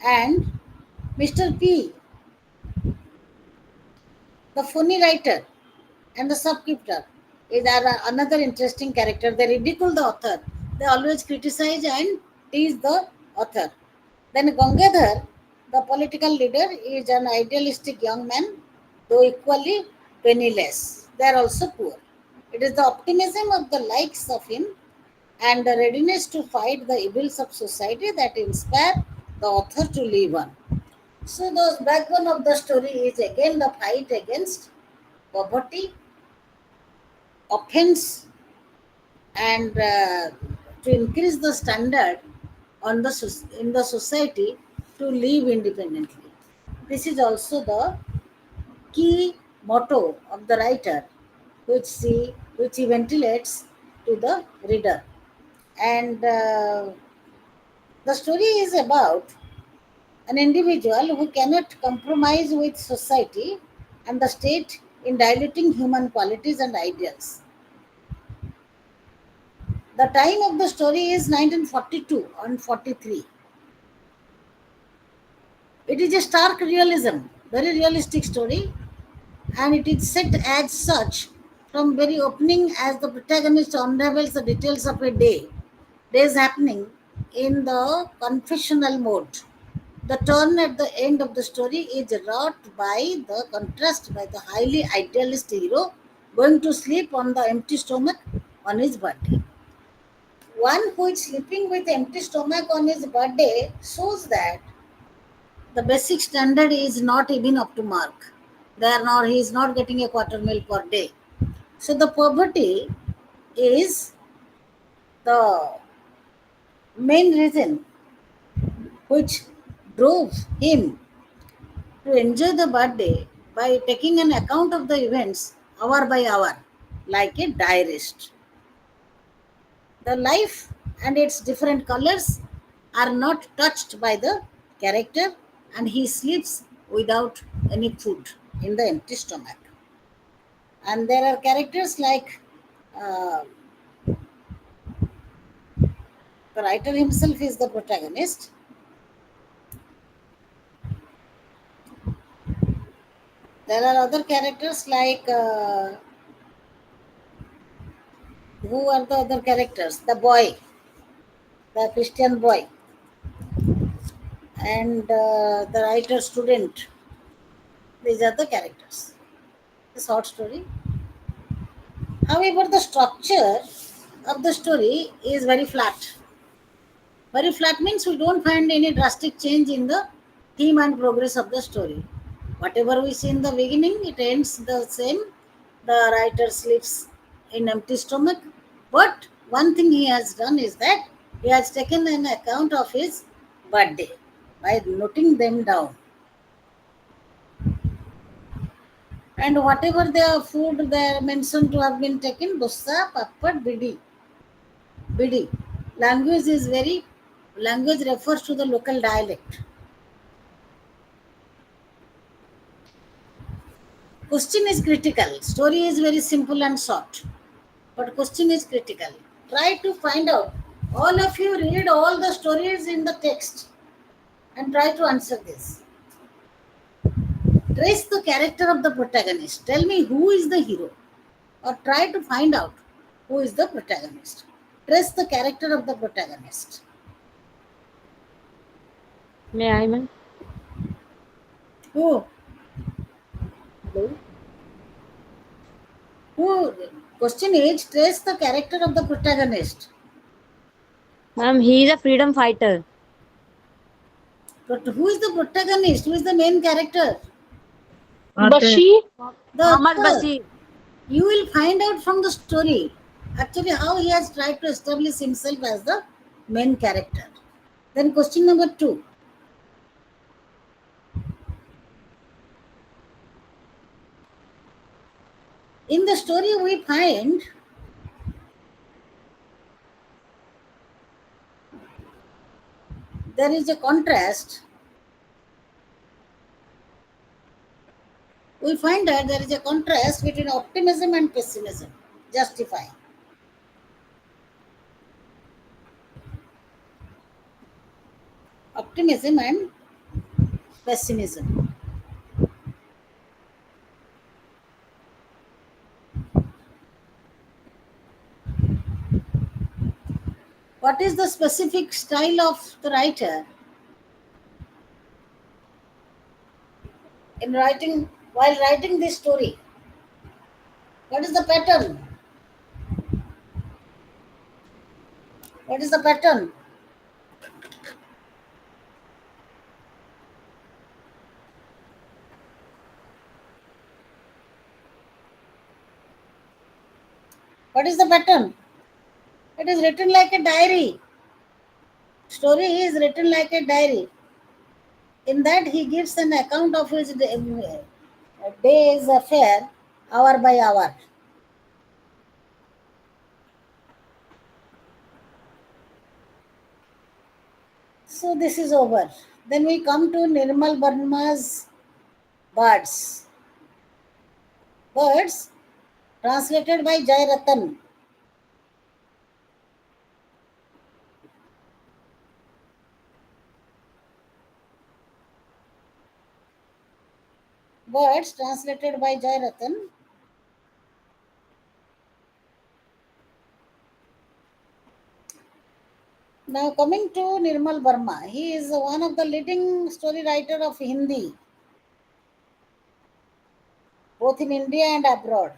And Mr. P, the funny writer, and the shopkeeper is another interesting character. They ridicule the author. They always criticize and tease the author. Then Gangadhar, the political leader, is an idealistic young man, though equally penniless. They are also poor. It is the optimism of the likes of him and the readiness to fight the evils of society that inspire the author to live on. So the backbone of the story is again the fight against poverty, offense, and to increase the standard on the in the society to live independently. This is also the key motto of the writer, which he ventilates to the reader. And the story is about an individual who cannot compromise with society and the state in diluting human qualities and ideals. The time of the story is 1942 and 43. It is a stark realism, very realistic story, and it is set as such from very opening as the protagonist unravels the details of a days happening in the confessional mode. The turn at the end of the story is wrought by the contrast by the highly idealist hero going to sleep on the empty stomach on his birthday. One who is sleeping with empty stomach on his birthday shows that the basic standard is not even up to mark. There nor he is not getting a quarter meal per day. So the poverty is the main reason which drove him to enjoy the birthday by taking an account of the events hour by hour, like a diarist. The life and its different colors are not touched by the character, and he sleeps without any food in the empty stomach. And there are characters like uh, the writer himself is the protagonist. There are other characters like who are the other characters? The boy, the Christian boy, and the writer student. These are the characters. The short story. However, the structure of the story is very flat. Very flat means we don't find any drastic change in the theme and progress of the story. Whatever we see in the beginning, it ends the same. The writer sleeps in empty stomach. But one thing he has done is that he has taken an account of his birthday by noting them down. And whatever the food they are mentioned to have been taken, dosa, papad, bidi. Bidi. Language is very, language refers to the local dialect. Question is critical. Story is very simple and short. But question is critical. Try to find out. All of you read all the stories in the text and try to answer this. Trace the character of the protagonist. Tell me who is the hero. Or try to find out who is the protagonist. Trace the character of the protagonist. May I, ma'am? Who? Hello? Who? Question is, trace the character of the protagonist. Ma'am, he is a freedom fighter. But who is the protagonist? Who is the main character? Bashir. The Muhammad author. Bashir. You will find out from the story actually how he has tried to establish himself as the main character. Then question number 2. In the story we find there is a contrast. We find that there is a contrast between optimism and pessimism. Justify. Optimism and pessimism. What is the specific style of the writer in writing while writing this story? What is the pattern? What is the pattern? What is the pattern? It is written like a diary. Story is written like a diary. In that he gives an account of his day's affair hour by hour. So this is over. Then we come to Nirmal Barma's Birds. Birds, translated by Jai Ratan. Birds, translated by Jai Ratan. Now coming to Nirmal Verma, he is one of the leading story writer of Hindi, both in India and abroad.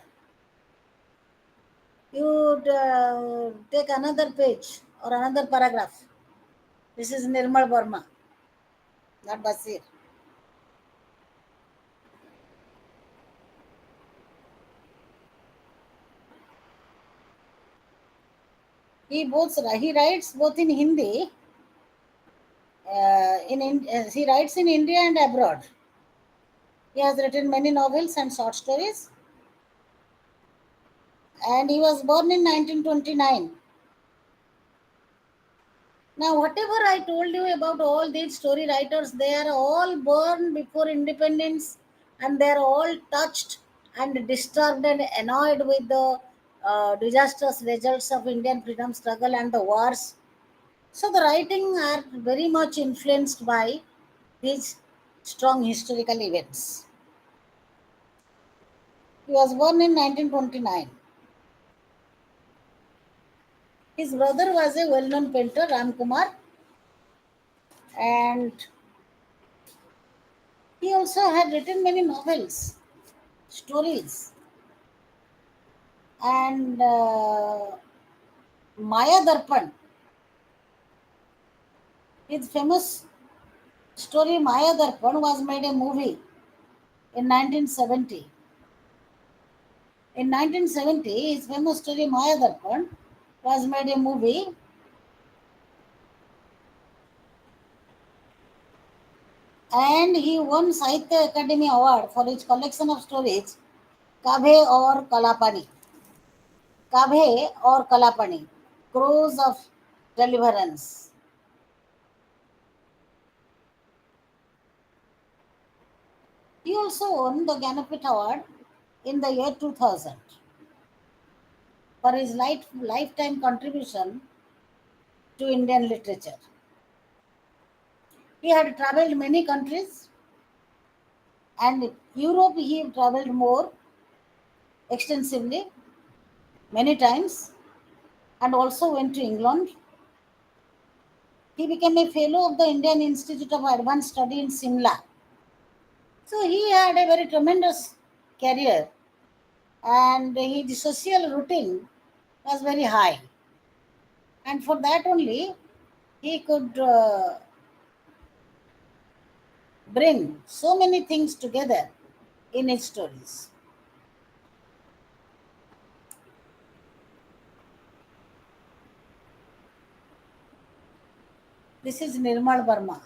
You take another page or another paragraph. This is Nirmal Verma, not Basir. He writes both in Hindi. He writes in India and abroad. He has written many novels and short stories, and he was born in 1929. Now, whatever I told you about all these story writers, they are all born before independence, and they are all touched and disturbed and annoyed with the disastrous results of Indian freedom struggle and the wars. So, the writing are very much influenced by these strong historical events. He was born in 1929. His brother was a well known painter, Ram Kumar, and he also had written many novels, stories, and Maya Darpan. His famous story Maya Darpan was made a movie in 1970. In 1970, his famous story Maya Darpan was made a movie, and he won Sahitya Academy Award for his collection of stories Kabhe or Kalapani. Kabhe or Kalapani, Crows of Deliverance. He also won the Ganapit Award in the year 2000 for his lifetime contribution to Indian literature. He had traveled many countries, and Europe he traveled more extensively many times, and also went to England. He became a fellow of the Indian Institute of Advanced Study in Simla. So he had a very tremendous career, and his social routine was very high. And for that only, he could bring so many things together in his stories. This is Nirmal Verma.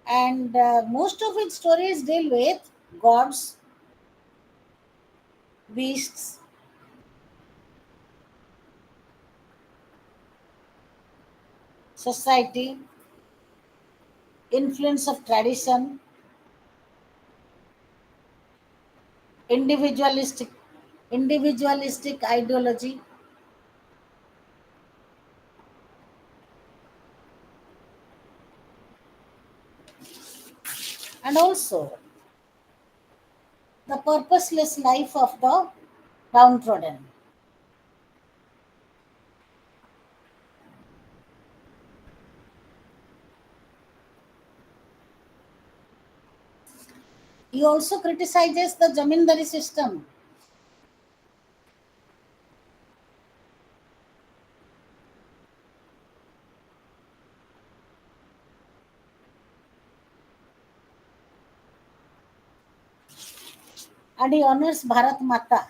And most of its stories deal with gods, beasts, society, influence of tradition, individualistic individualistic ideology, and also the purposeless life of the downtrodden. He also criticizes the Jamindari system. And he honors Bharat Mata.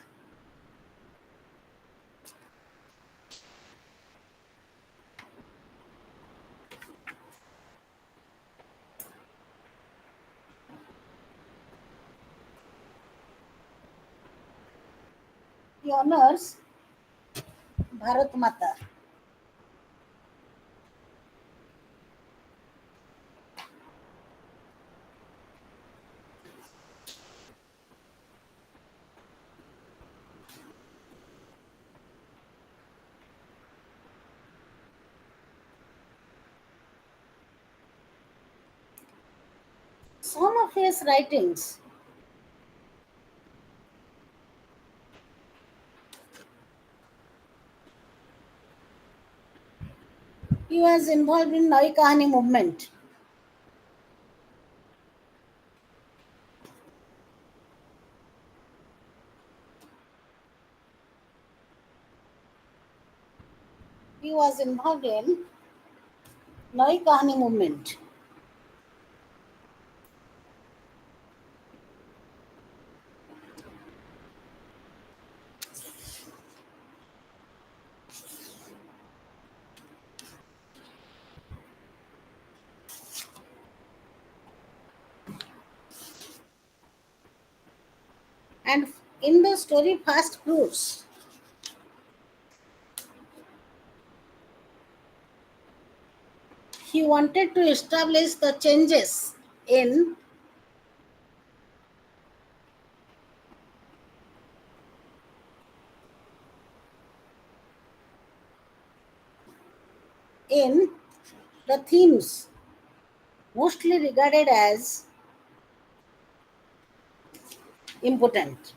He honors Bharat Mata. Some of his writings, he was involved in Nai Kahani movement. He was involved in Nai Kahani movement. And in the story Fast Fruits, he wanted to establish the changes in the themes mostly regarded as important.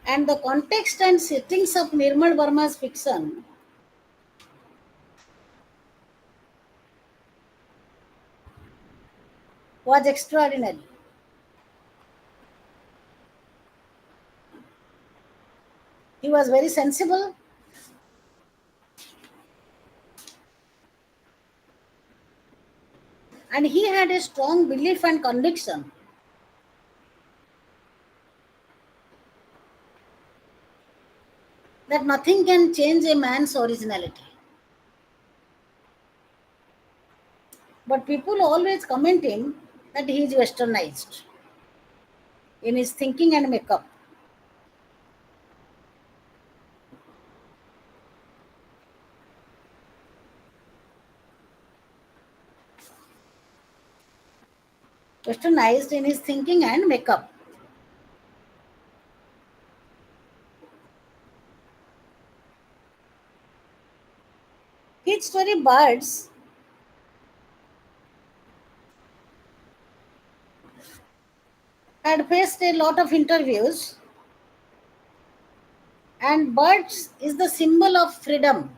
And the context and settings of Nirmal Verma's fiction was extraordinary. He was very sensible, and he had a strong belief and conviction that nothing can change a man's originality. But people always comment him that he is westernized in his thinking and makeup. Westernized in his thinking and makeup. His story Birds had faced a lot of interviews, And birds is the symbol of freedom.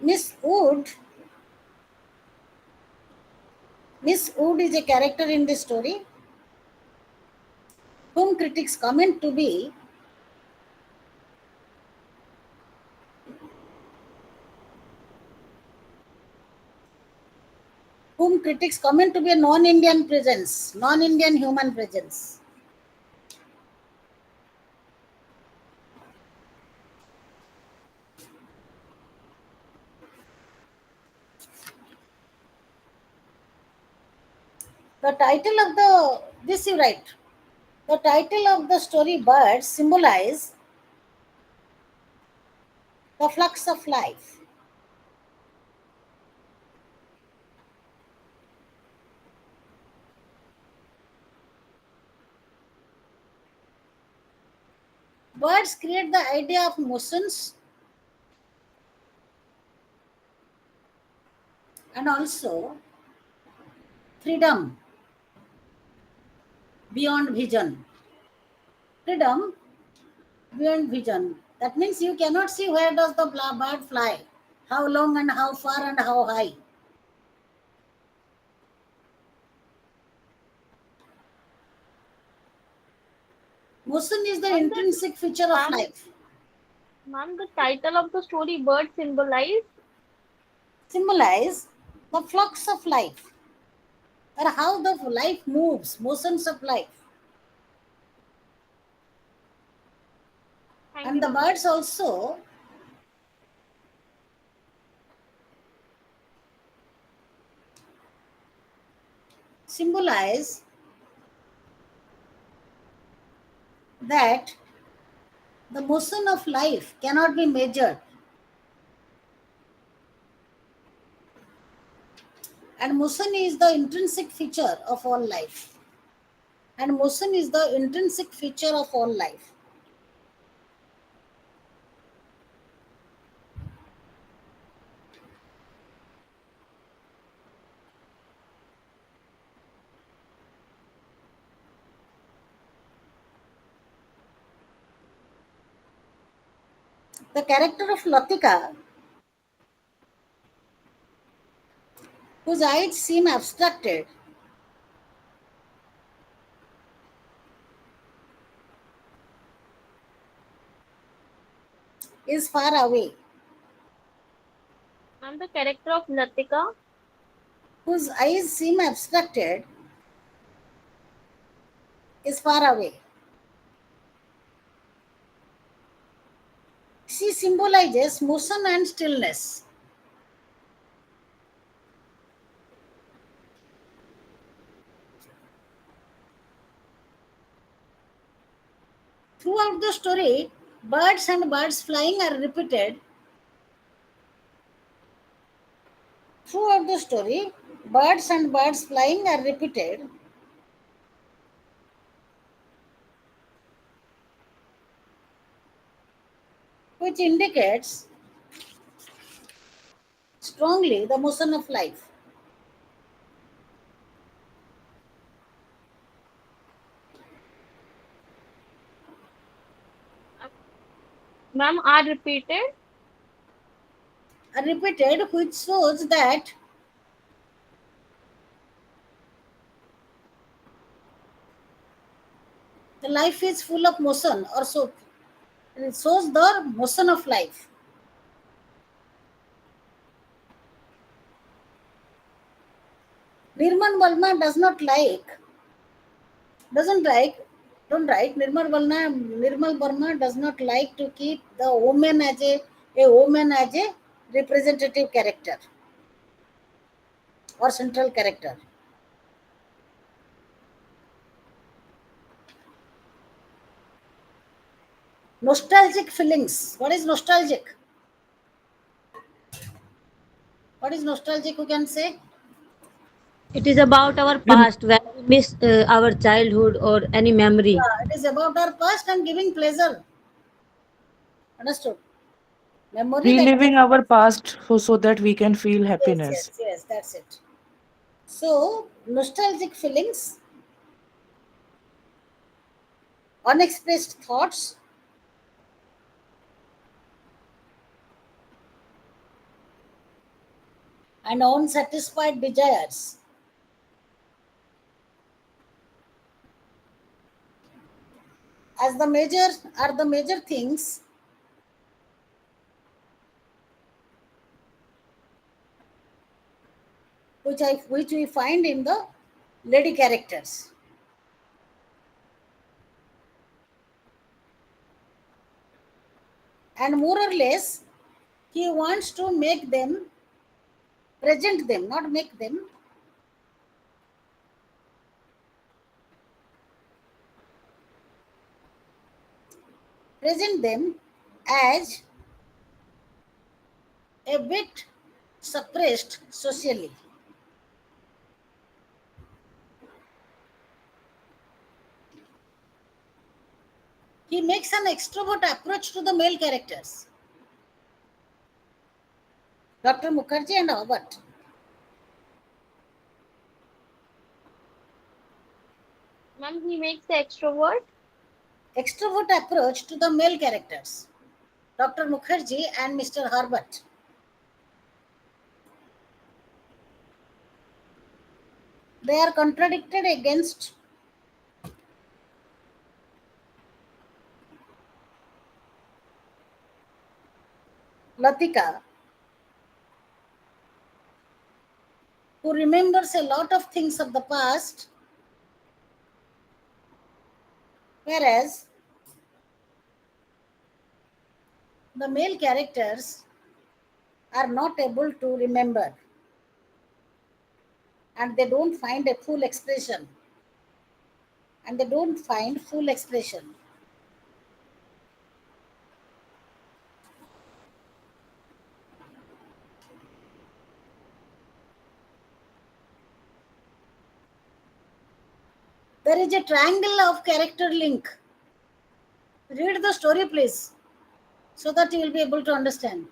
Miss Wood, Miss Wood is a character in this story whom critics comment to be a non-Indian presence, non-Indian human presence. The title of the this you write. The title of the story birds symbolize the flux of life. Birds create the idea of motions and also freedom beyond vision. Freedom beyond vision. That means you cannot see where does the bird fly, how long and how far and how high. Motion is the Ma'am, intrinsic feature of ma'am, life. ma'am, the title of the story bird symbolize. Symbolize the flux of life or how the life moves, motions of life. Thank And you, the ma'am. birds also symbolize that the motion of life cannot be measured, and motion is the intrinsic feature of all life. And motion is the intrinsic feature of all life. The character of Latika, whose eyes seem abstracted, is far away, Ma'am, the character of Latika. whose eyes seem abstracted, is far away. She symbolizes motion and stillness. Throughout the story, birds and birds flying are repeated. Throughout the story, birds and birds flying are repeated, which indicates strongly the motion of life. Ma'am, are repeated. Are repeated, which shows that the life is full of motion, or so it shows the motion of life. Nirmal Verma doesn't like, don't write. Nirmal Verma does not like to keep the woman as a woman as a representative character or central character. Nostalgic feelings. What is nostalgic? What is nostalgic? Who can say? It is about our You, past where we miss our childhood or any memory. Yeah, it is about our past and giving pleasure. Understood? Memory that Reliving gives our pleasure. past so that we can feel Yes, happiness. yes, yes, that's it. So, nostalgic feelings, unexpressed thoughts, and unsatisfied desires as the major are the major things which we find in the lady characters. And more or less, he wants to make them, present them, not make them, present them as a bit suppressed socially. He makes an extrovert approach to the male characters, Dr. Mukherjee and Albert. Ma'am, he makes the extrovert. Extrovert approach to the male characters, Dr. Mukherjee and Mr. Herbert. They are contradicted against Latika, who remembers a lot of things of the past, whereas the male characters are not able to remember and they don't find a full expression. And they don't find full expression. There is a triangle of character link. Read the story, please, so that you will be able to understand.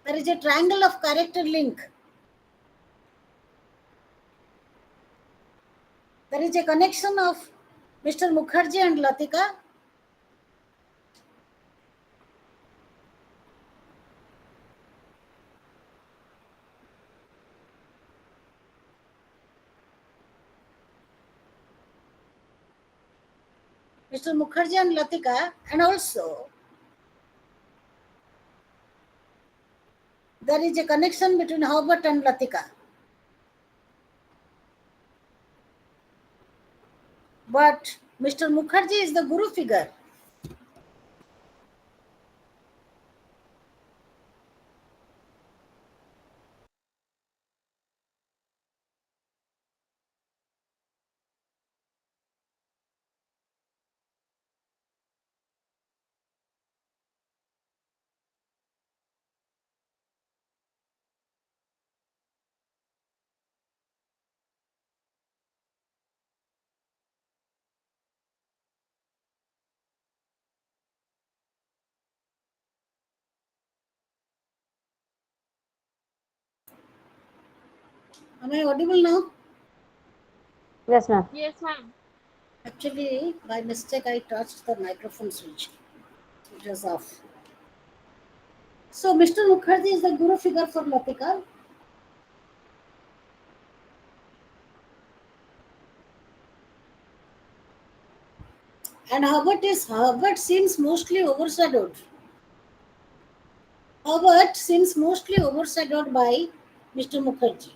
There is a triangle of character link. There is a connection of Mr. Mukherjee and Latika. Mr. Mukherjee and Latika, and also there is a connection between Herbert and Latika. But Mr. Mukherjee is the guru figure. Am I audible now? Yes, ma'am. Yes, ma'am. Actually, by mistake, I touched the microphone switch. It was off. So, Mr. Mukherjee is the guru figure for Latika. And Herbert seems mostly overshadowed. Herbert seems mostly overshadowed by Mr. Mukherjee.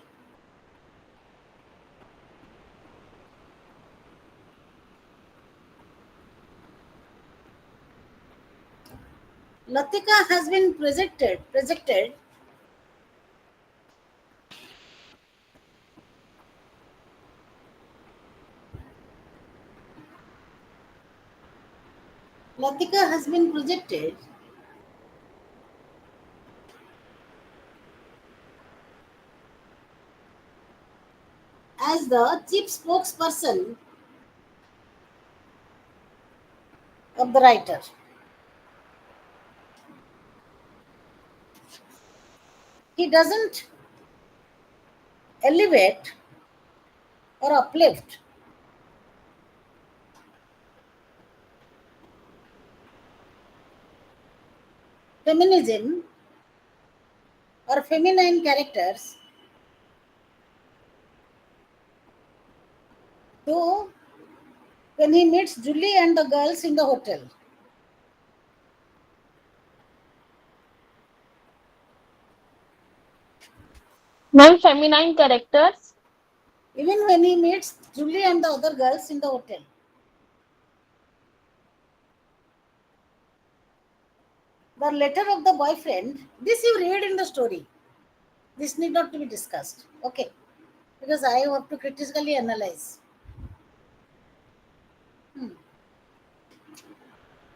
Latika has been projected Latika has been projected as the chief spokesperson of the writer. He doesn't elevate or uplift feminism or feminine characters, though when he meets Julie and the girls in the hotel. Ma'am, feminine characters. Even when he meets Julie and the other girls in the hotel. The letter of the boyfriend, this you read in the story. This need not to be discussed. Okay. Because I have to critically analyze. Hmm.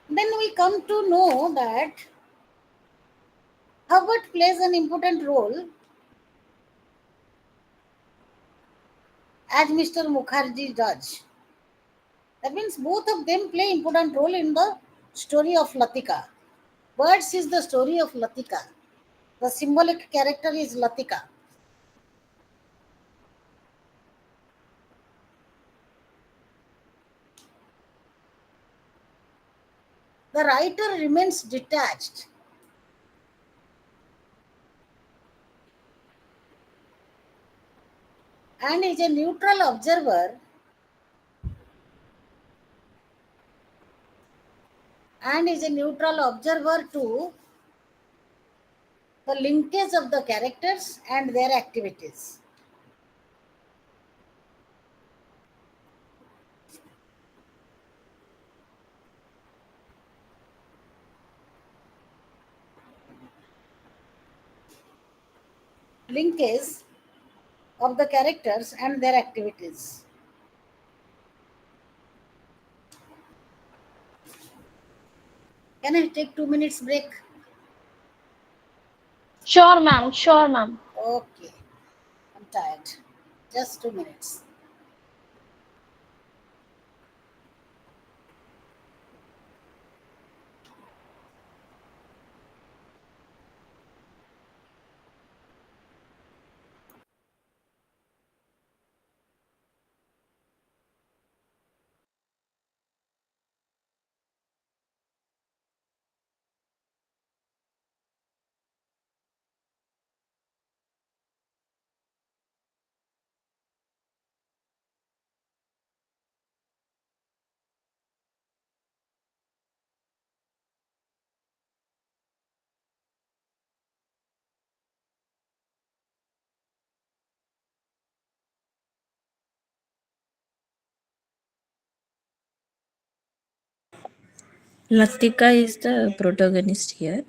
Then we come to know that Herbert plays an important role as Mr. Mukherjee does. That means both of them play important role in the story of Latika. Birds is the story of Latika. The symbolic character is Latika. The writer remains detached and is a neutral observer to the linkage of the characters and their activities. Linkage of the characters and their activities. Can I take 2 minutes break? Sure, ma'am. Sure, ma'am. Okay, I'm tired. Just 2 minutes. Latika is the protagonist here.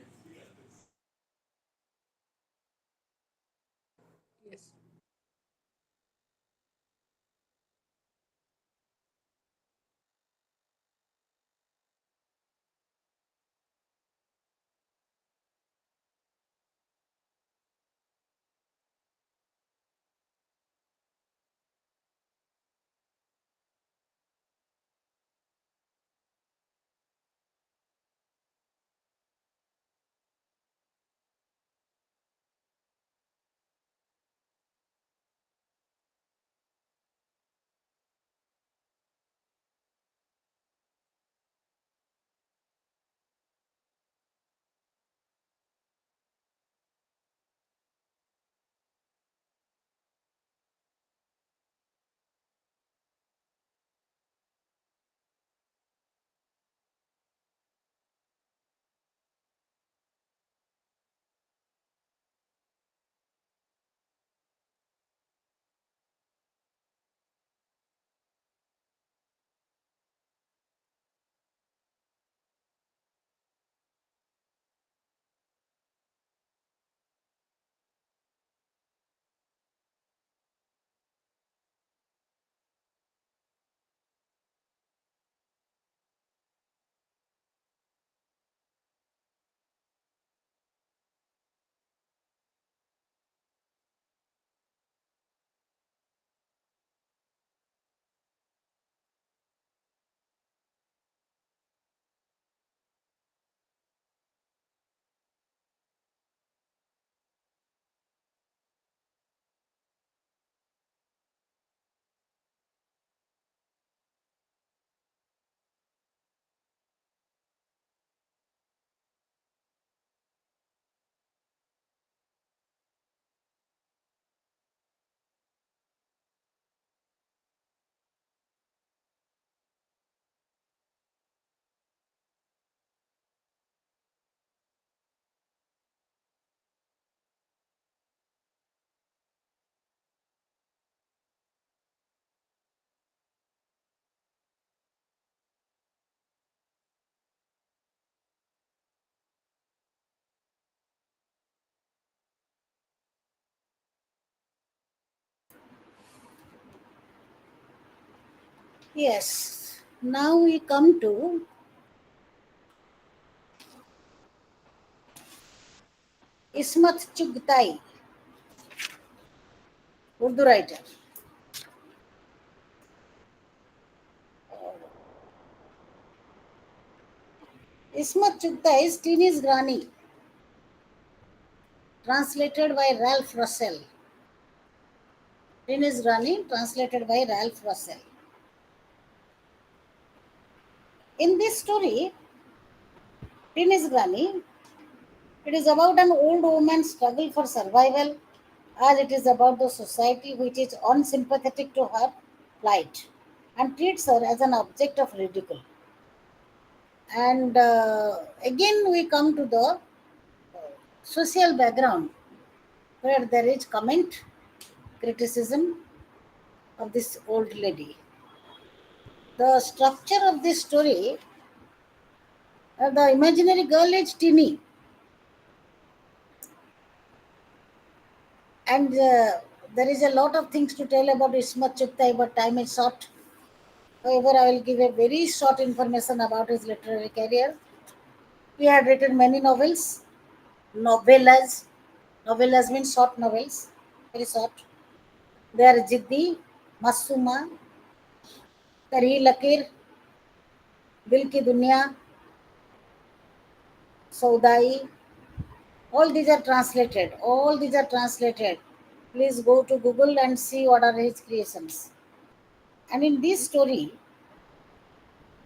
Yes. Now we come to Ismat Chugtai, Urdu writer. Ismat Chugtai's Teenage Granny, translated by Ralph Russell. Teenage Granny, translated by Ralph Russell. In this story, Teenage Granny, it is about an old woman's struggle for survival, as it is about the society which is unsympathetic to her plight and treats her as an object of ridicule. And again, we come to the social background where there is comment, criticism of this old lady. The structure of this story, the imaginary girl is teeny, and there is a lot of things to tell about Ismat Chugtai, but time is short. However, I will give a very short information about his literary career. He had written many novels, novellas. Novellas means short novels, very short. They are Jiddi, Masuma, Kari Lakir, Dil Ki Dunya, Saudai. All these are translated. All these are translated. Please go to Google and see what are his creations. And in this story,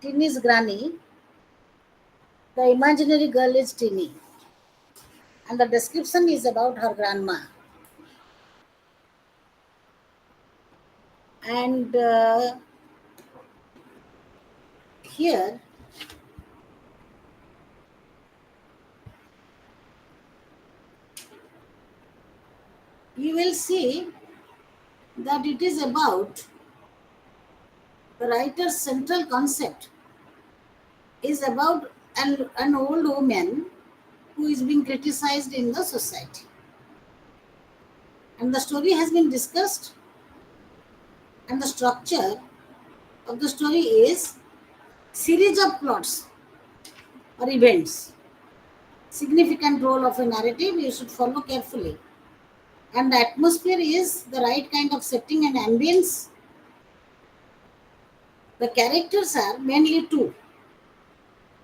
Tinny's granny, the imaginary girl is Tinny. And the description is about her grandma. And here you will see that it is about the writer's central concept is about an old woman who is being criticized in the society. And the story has been discussed, and the structure of the story is series of plots or events. Significant role of a narrative you should follow carefully. And the atmosphere is the right kind of setting and ambience. The characters are mainly two.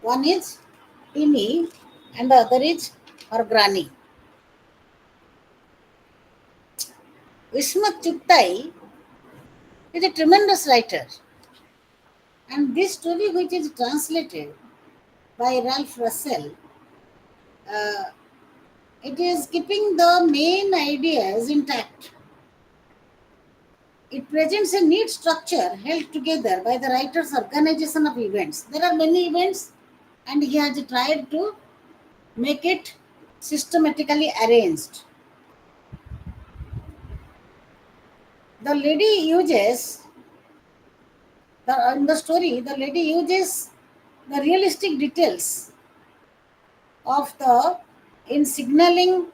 One is Timmy and the other is her granny. Ismat Chugtai is a tremendous writer. And this story, which is translated by Ralph Russell, uh, it is keeping the main ideas intact. It presents a neat structure held together by the writer's organization of events. There are many events, and he has tried to make it systematically arranged. The lady uses, in the story, the lady uses the realistic details of the in signaling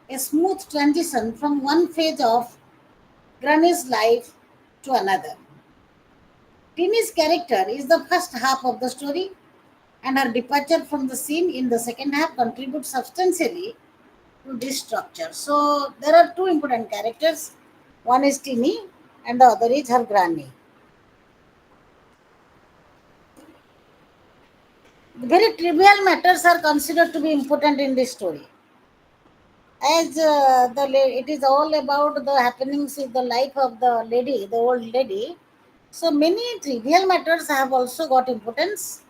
a smooth transition from one phase of Granny's life to another. Teeny's character is the first half of the story, and her departure from the scene in the second half contributes substantially to this structure. So there are two important characters. One is Teeny and the other is her granny. Very trivial matters are considered to be important in this story. As it is all about the happenings in the life of the lady, the old lady. So many trivial matters have also got importance,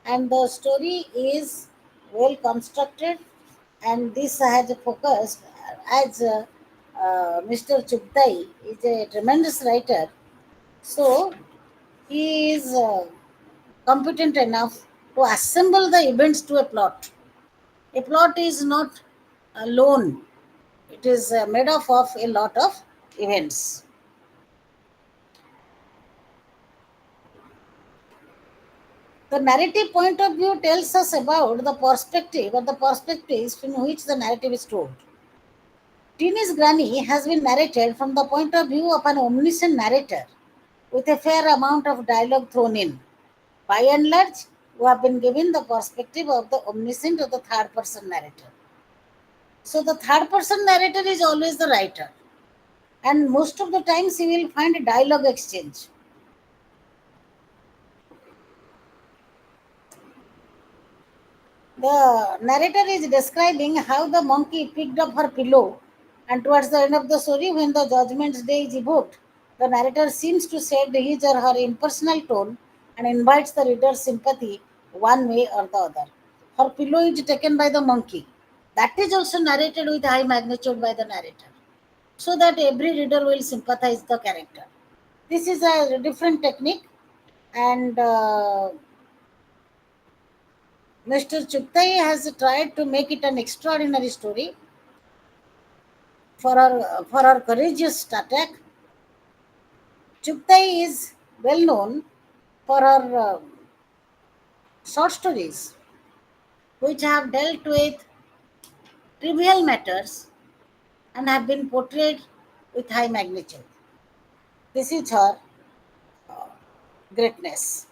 and the story is well constructed, and this has focused as Mr. Chugtai is a tremendous writer, so he is competent enough to assemble the events to a plot. A plot is not alone, it is made up of a lot of events. The narrative point of view tells us about the perspective or the perspectives from which the narrative is told. Teeny's granny has been narrated from the point of view of an omniscient narrator with a fair amount of dialogue thrown in. By and large, we have been given the perspective of the omniscient or the third person narrator. So the third person narrator is always the writer, and most of the times you will find a dialogue exchange. The narrator is describing how the monkey picked up her pillow, and towards the end of the story, when the judgment day is evoked, the narrator seems to set his or her impersonal tone and invites the reader's sympathy one way or the other. Her pillow is taken by the monkey. That is also narrated with high magnitude by the narrator, so that every reader will sympathize the character. This is a different technique, and Mr. Chuptai has tried to make it an extraordinary story for her courageous attack. Chuptai is well known for her short stories, which have dealt with trivial matters and have been portrayed with high magnitude. This is her greatness.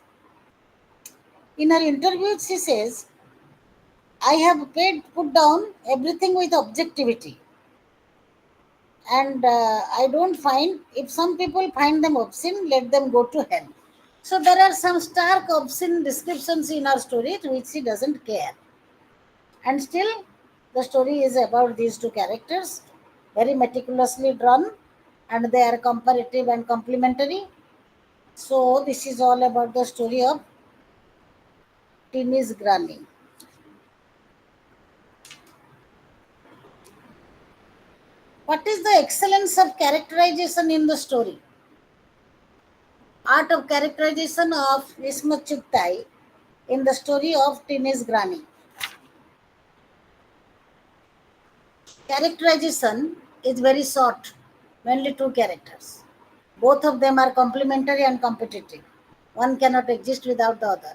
In her interview, she says, I have put down everything with objectivity. And I don't find, if some people find them obscene, let them go to hell. So there are some stark obscene descriptions in our story which she doesn't care. And still, the story is about these two characters, very meticulously drawn, and they are comparative and complementary. So this is all about the story of Teeny's Granny. What is the excellence of characterization in the story? Art of characterization of Ismat Chugtai in the story of Teeny's Granny. Characterization is very short, mainly two characters. Both of them are complementary and competitive. One cannot exist without the other.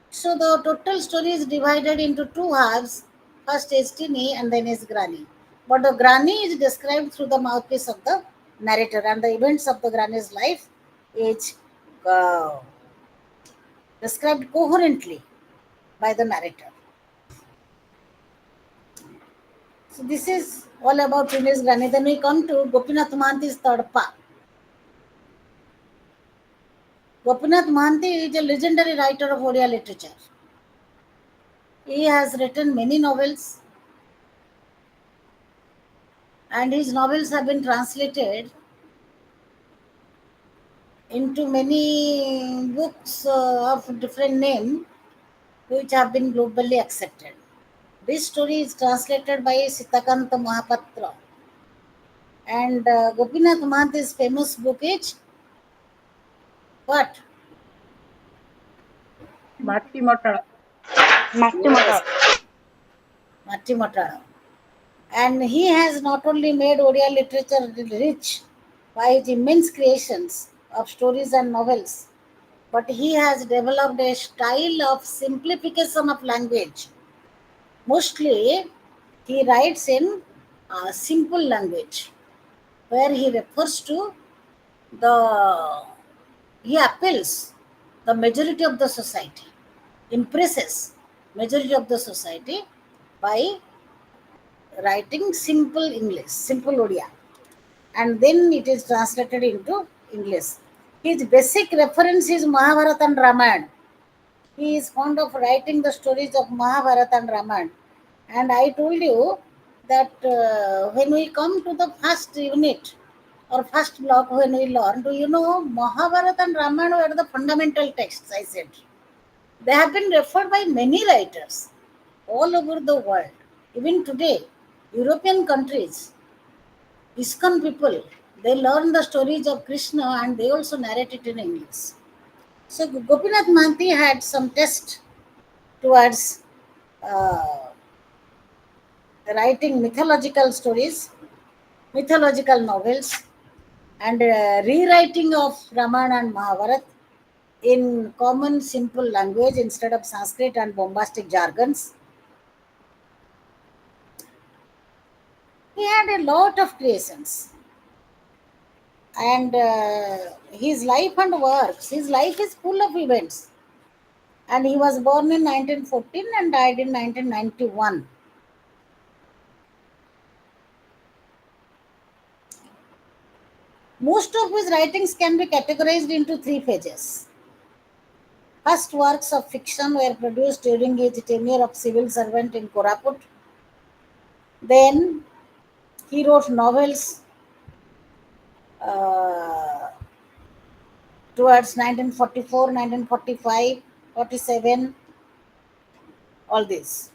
So the total story is divided into two halves. First is Tini and then is Granny. But the Granny is described through the mouthpiece of the narrator, and the events of the Granny's life is uh, described coherently by the narrator. So this is all about Tini's Granny. Then we come to Gopinath Mohanty's third part. Gopinath Mohanty is a legendary writer of Odia literature. He has written many novels, and his novels have been translated into many books of different name, which have been globally accepted. This story is translated by Sitakanta Mahapatra, and Gopinath Mohanty's famous book is what? Matti Mata. Yes, Matti Matara. And he has not only made Odia literature rich by his immense creations of stories and novels, but he has developed a style of simplification of language. Mostly, he writes in simple language, where he refers to the, he appeals the majority of the society, impresses majority of the society by writing simple English, simple Odia, and then it is translated into English. His basic reference is Mahabharata and Ramayana. He is fond of writing the stories of Mahabharata and Ramayana. And I told you that when we come to the first unit or first block, when we learn, do you know Mahabharata and Ramayana were the fundamental texts? I said they have been referred by many writers all over the world. Even today, European countries, ISKCON people, they learn the stories of Krishna and they also narrate it in English. So Gopinath Mohanty had some taste towards uh, writing mythological stories, mythological novels, and rewriting of Ramayana and Mahabharata in common, simple language instead of Sanskrit and bombastic jargons. He had a lot of creations. And his life and works, his life is full of events. And he was born in 1914 and died in 1991. Most of his writings can be categorized into three phases. First works of fiction were produced during his tenure of civil servant in Koraput. Then he wrote novels uh, towards 1944, 1945, 47, all this.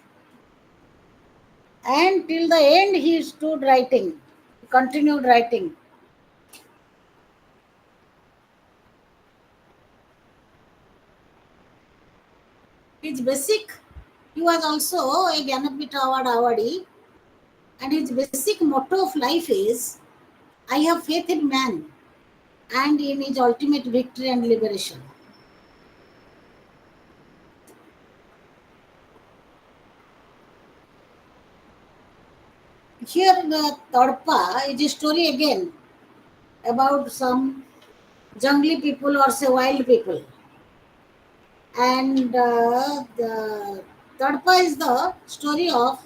And till the end, he stood writing, he continued writing. His basic, he was also a Gyanapita Award awardee, and his basic motto of life is I have faith in man and in his ultimate victory and liberation. Here, the Tadpa is a story again about some jungly people or say wild people. And the Tadpa is the story of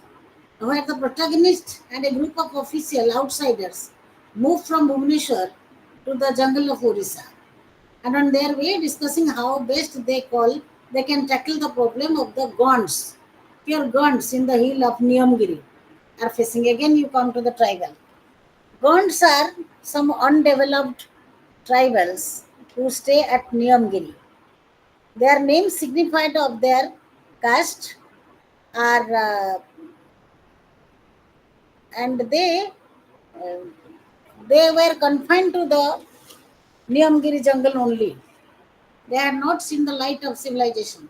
where the protagonist and a group of official outsiders move from Bhubaneswar to the jungle of Orissa, and on their way discussing how best they can tackle the problem of the gonds, pure gonds in the hill of Niyamgiri are facing. Again, you come to the tribal. Gonds are some undeveloped tribals who stay at Niyamgiri. Their names signified of their caste are and uh, they were confined to the Niyamgiri jungle only. They had not seen the light of civilization.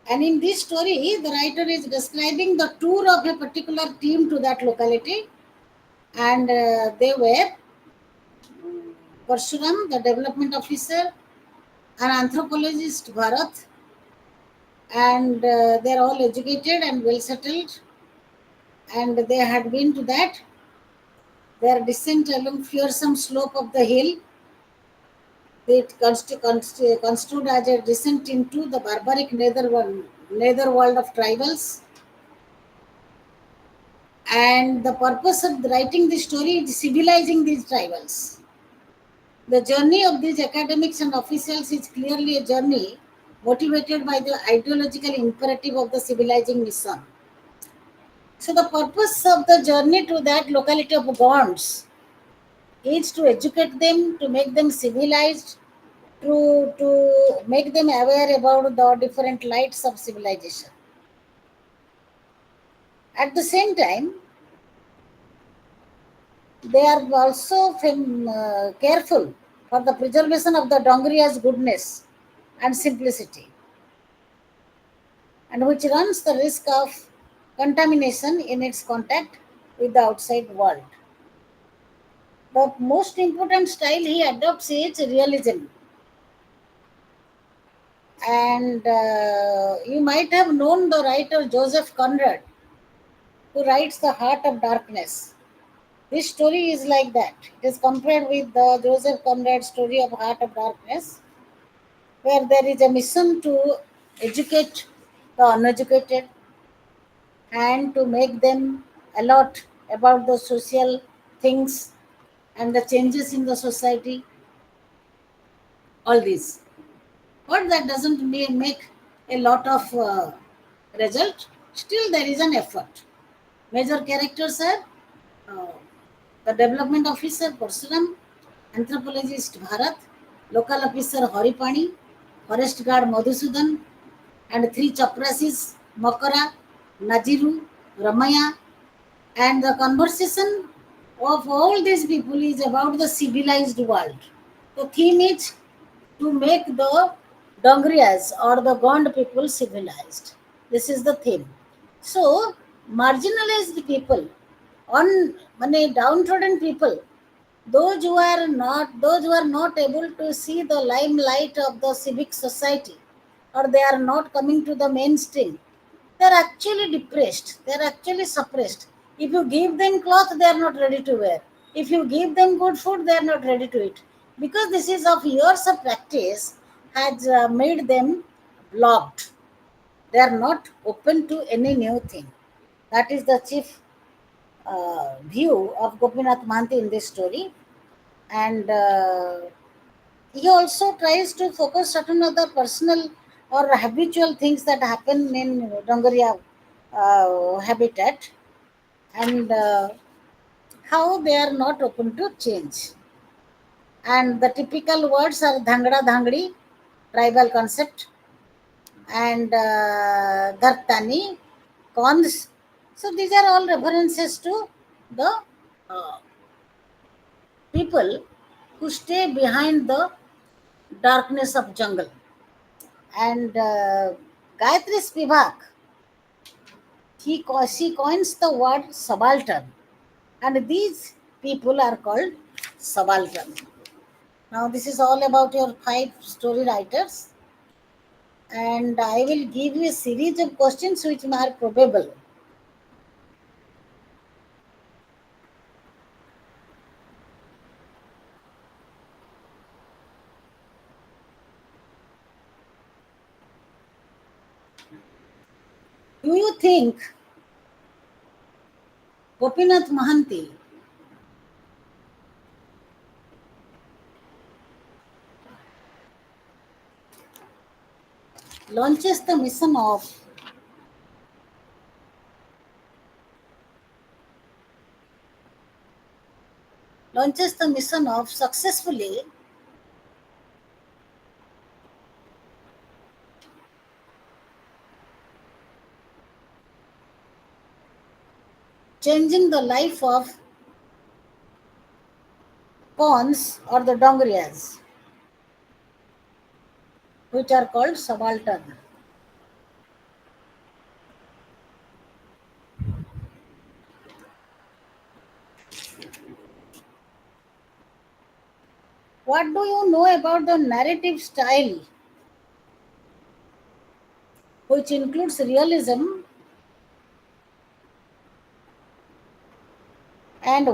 And in this story, the writer is describing the tour of a particular team to that locality, and they were Parshuram, the development officer, an anthropologist, Bharat, and they're all educated and well settled, and they had been to that. Their descent along fearsome slope of the hill, it construed as a descent into the barbaric netherworld of tribals. And the purpose of writing this story is civilizing these tribals. The journey of these academics and officials is clearly a journey motivated by the ideological imperative of the civilizing mission. So, the purpose of the journey to that locality of Gonds is to educate them, to make them civilized, to make them aware about the different lights of civilization. At the same time, they are also careful for the preservation of the Dongriya's goodness and simplicity, and which runs the risk of contamination in its contact with the outside world. The most important style he adopts is realism. And you might have known the writer Joseph Conrad, who writes The Heart of Darkness. This story is like that. It is compared with the Joseph Conrad story of Heart of Darkness, where there is a mission to educate the uneducated and to make them alert about the social things and the changes in the society. All these. But that doesn't make a lot of result. Still, there is an effort. Major characters are uh, the development officer Parsuram, anthropologist Bharat, local officer Haripani, forest guard Madhusudan, and three chaprasis Makara, Najiru, Ramaya, and the conversation of all these people is about the civilized world. The theme is to make the Dongriyas or the Gond people civilized. This is the theme. So, marginalized people, on downtrodden people, those who are not able to see the limelight of the civic society, or they are not coming to the mainstream, they are actually depressed, they are actually suppressed. If you give them cloth, they are not ready to wear. If you give them good food, they are not ready to eat. Because this is of years of practice has made them blocked. They are not open to any new thing. That is the chief view of Gopinath Mahanti in this story. And he also tries to focus certain other personal or habitual things that happen in Dongaria habitat, and how they are not open to change. And the typical words are dhangda dhangdi, tribal concept, and dhartani, cons. So these are all references to the uh, people who stay behind the darkness of jungle. And Gayatri Spivak, she coins the word subaltern, and these people are called subaltern. Now, this is all about your 5 story writers, and I will give you a series of questions which are probable. Do you think Gopinath Mahanti launches the mission of successfully changing the life of pawns or the dongrias, which are called subaltern? What do you know about the narrative style, which includes realism and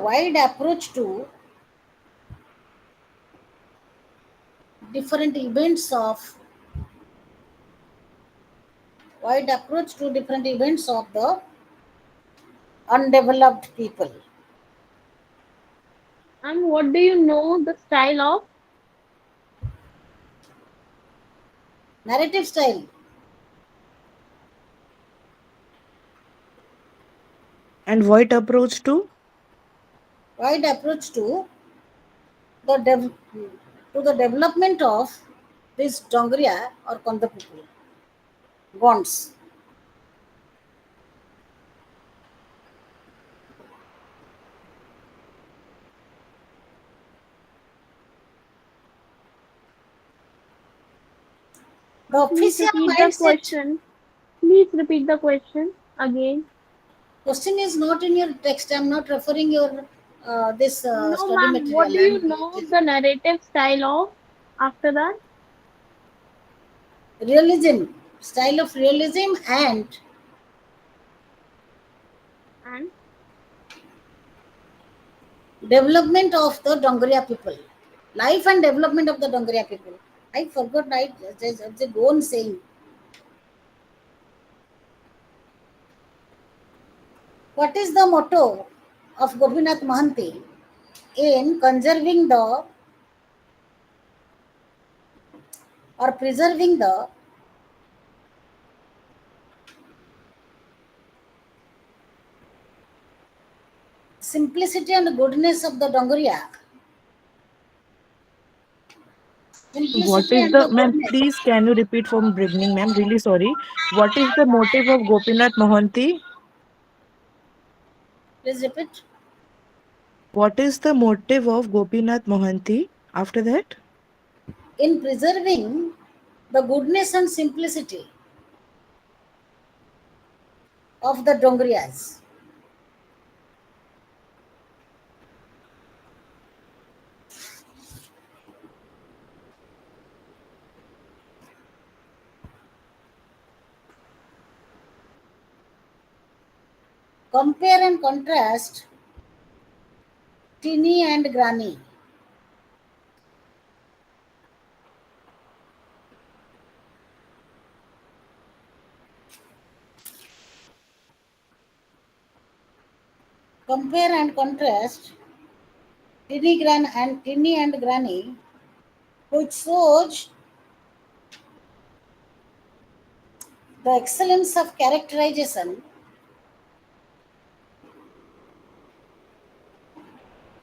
different events of wide approach to different events of the undeveloped people? And what do you know the style of? Narrative style, And what approach to? wide approach the to the development of this Dongria or Konda people, bonds. The Please official repeat the mindset question. Please repeat the question again. question is not in your text. I'm not referring your this No, study ma'am. What material, do you and know the narrative style of after that? realism, style of realism, and And development of the Dongoria people, life and development of the Dongoria people. I forgot. I just go on saying, what is the motto of Gopinath Mahanti in conserving the or preserving the simplicity and goodness of the Dongoria? What Simplicity is and the, the ma'am, goodness. please can you repeat from beginning, ma'am? Really sorry. What is the motive of Gopinath Mohanty? Please repeat. What is the motive of Gopinath Mohanty after that? In preserving the goodness and simplicity of the Dongrias. Compare and contrast Tinny and Granny. Compare and contrast Tinny and Granny, which shows the excellence of characterization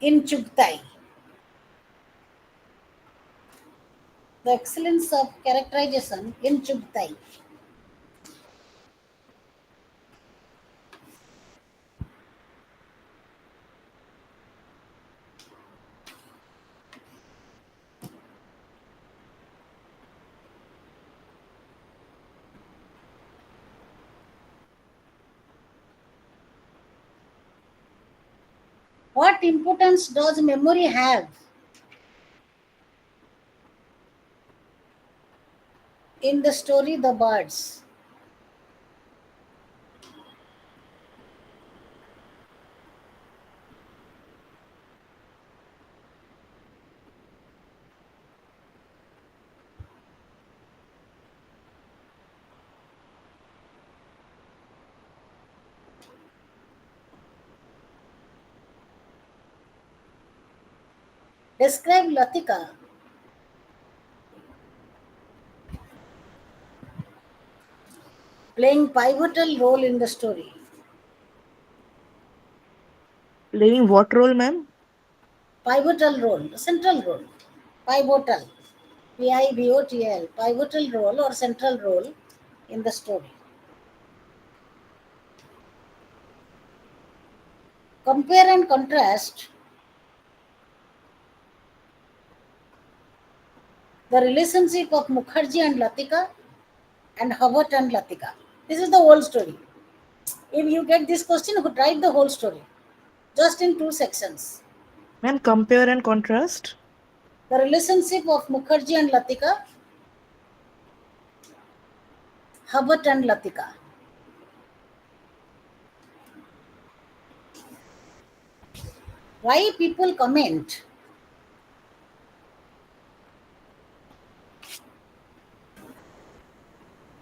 in Chugtai. The excellence of characterization in Chugtai. What importance does memory have in the story The Birds? Describe Latika playing pivotal role in the story. Playing what role, ma'am? Pivotal role, central role. Pivotal. Pivotal. Pivotal role or central role in the story. Compare and contrast the relationship of Mukherjee and Latika and Howard and Latika. This is the whole story. If you get this question, write the whole story just in two sections. Ma'am, compare and contrast. The relationship of Mukherjee and Latika, Howard and Latika. Why people comment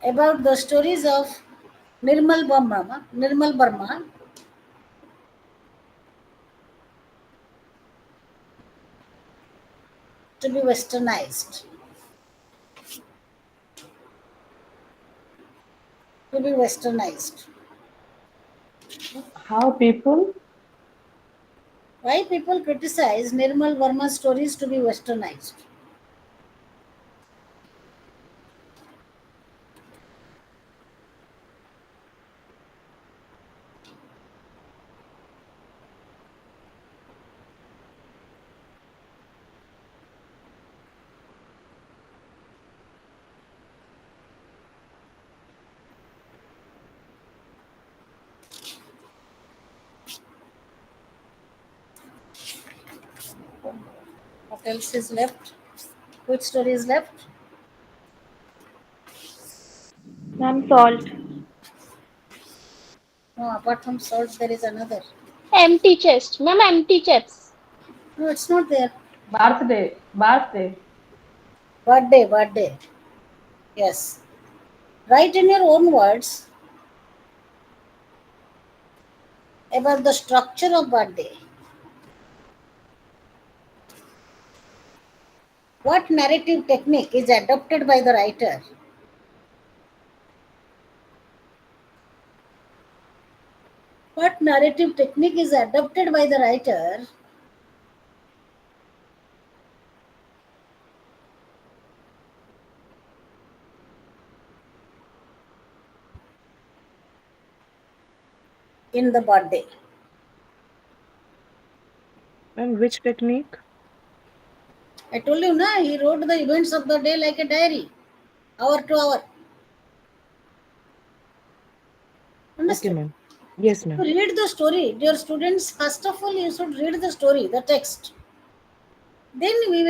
about the stories of Nirmal Burma to be westernized. To be westernized. How people? Why people criticize Nirmal Verma's stories to be westernized? What else is left? Which story is left? Ma'am, salt. No, apart from salt, there is another. Empty chest. Ma'am, empty chest. No, it's not there. Birthday. Birthday. Yes. Write in your own words about the structure of birthday. What narrative technique is adopted by the writer? What narrative technique is adopted by the writer in the birthday? Ma'am, which technique? I told you, na, he wrote the events of the day like a diary, hour to hour. Okay, Understood? ma'am. Yes, To ma'am. read the story, dear students, first of all, you should read the story, the text. Then we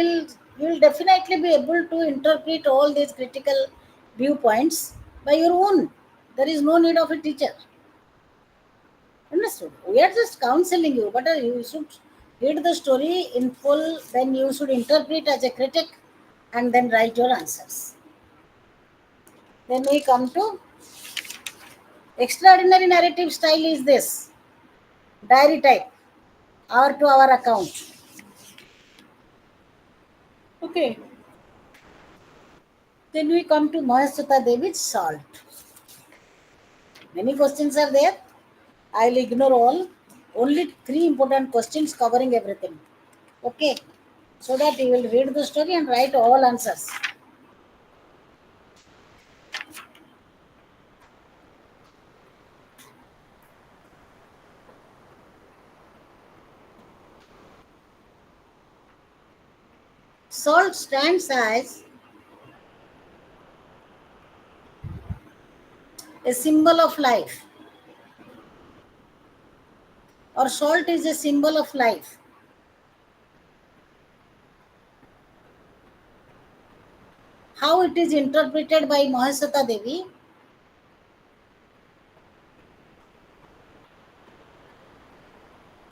will definitely be able to interpret all these critical viewpoints by your own. There is no need of a teacher. Understood? We are just counseling you, but you should read the story in full, then you should interpret as a critic and then write your answers. Then we come to extraordinary narrative style is this diary type, hour to hour account. Okay. Then we come to Mahasweta Devi's salt. Many questions are there. I'll ignore all. Only three important questions covering everything. Okay. So that you will read the story and write all answers. Salt stands as a symbol of life, or salt is a symbol of life. How it is interpreted by Mahasweta Devi?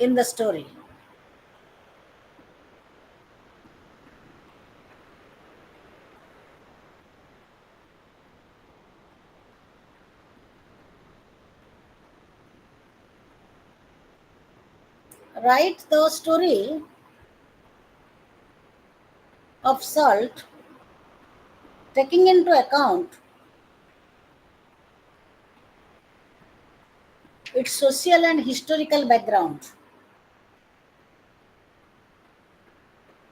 In the story. Write the story of salt taking into account its social and historical background.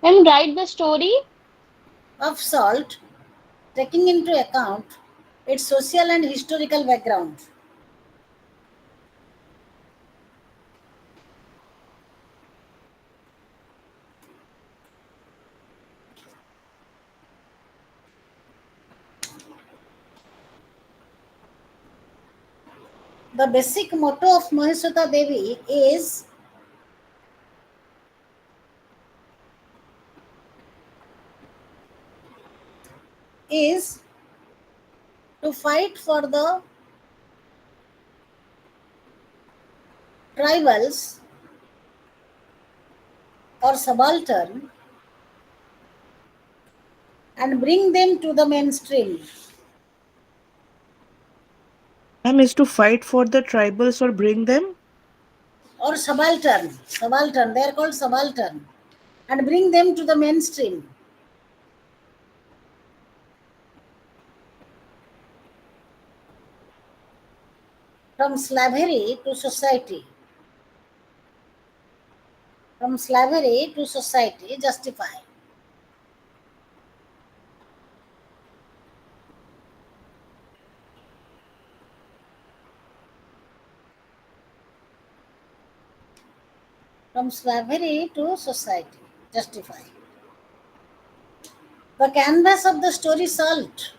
And write the story. Of salt taking into account its social and historical background. The basic motto of Mahasweta Devi is to fight for the tribals or subaltern and bring them to the mainstream. Ma'am, is to fight for the tribals or bring them? Or subaltern, they are called subaltern, and bring them to the mainstream. From slavery to society. From slavery to society, justify. From slavery to society, justify. The canvas of the story Salt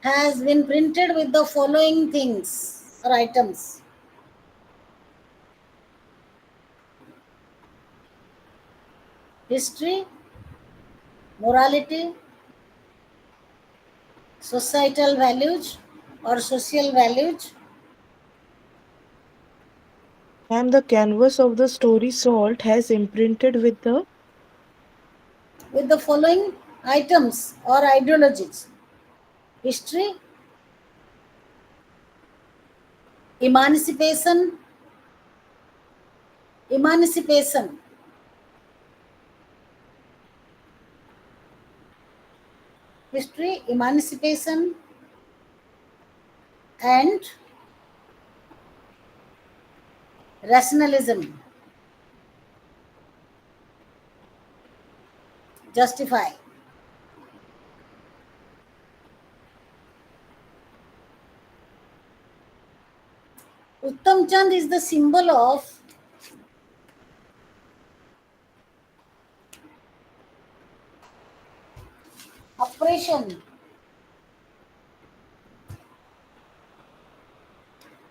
has been printed with the following things or items. History, morality, societal values or social values, Ma'am, the canvas of the story Salt has imprinted with the with the following items or ideologies. History, emancipation, emancipation, history, emancipation, and rationalism, justify. Uttam Chand is the symbol of oppression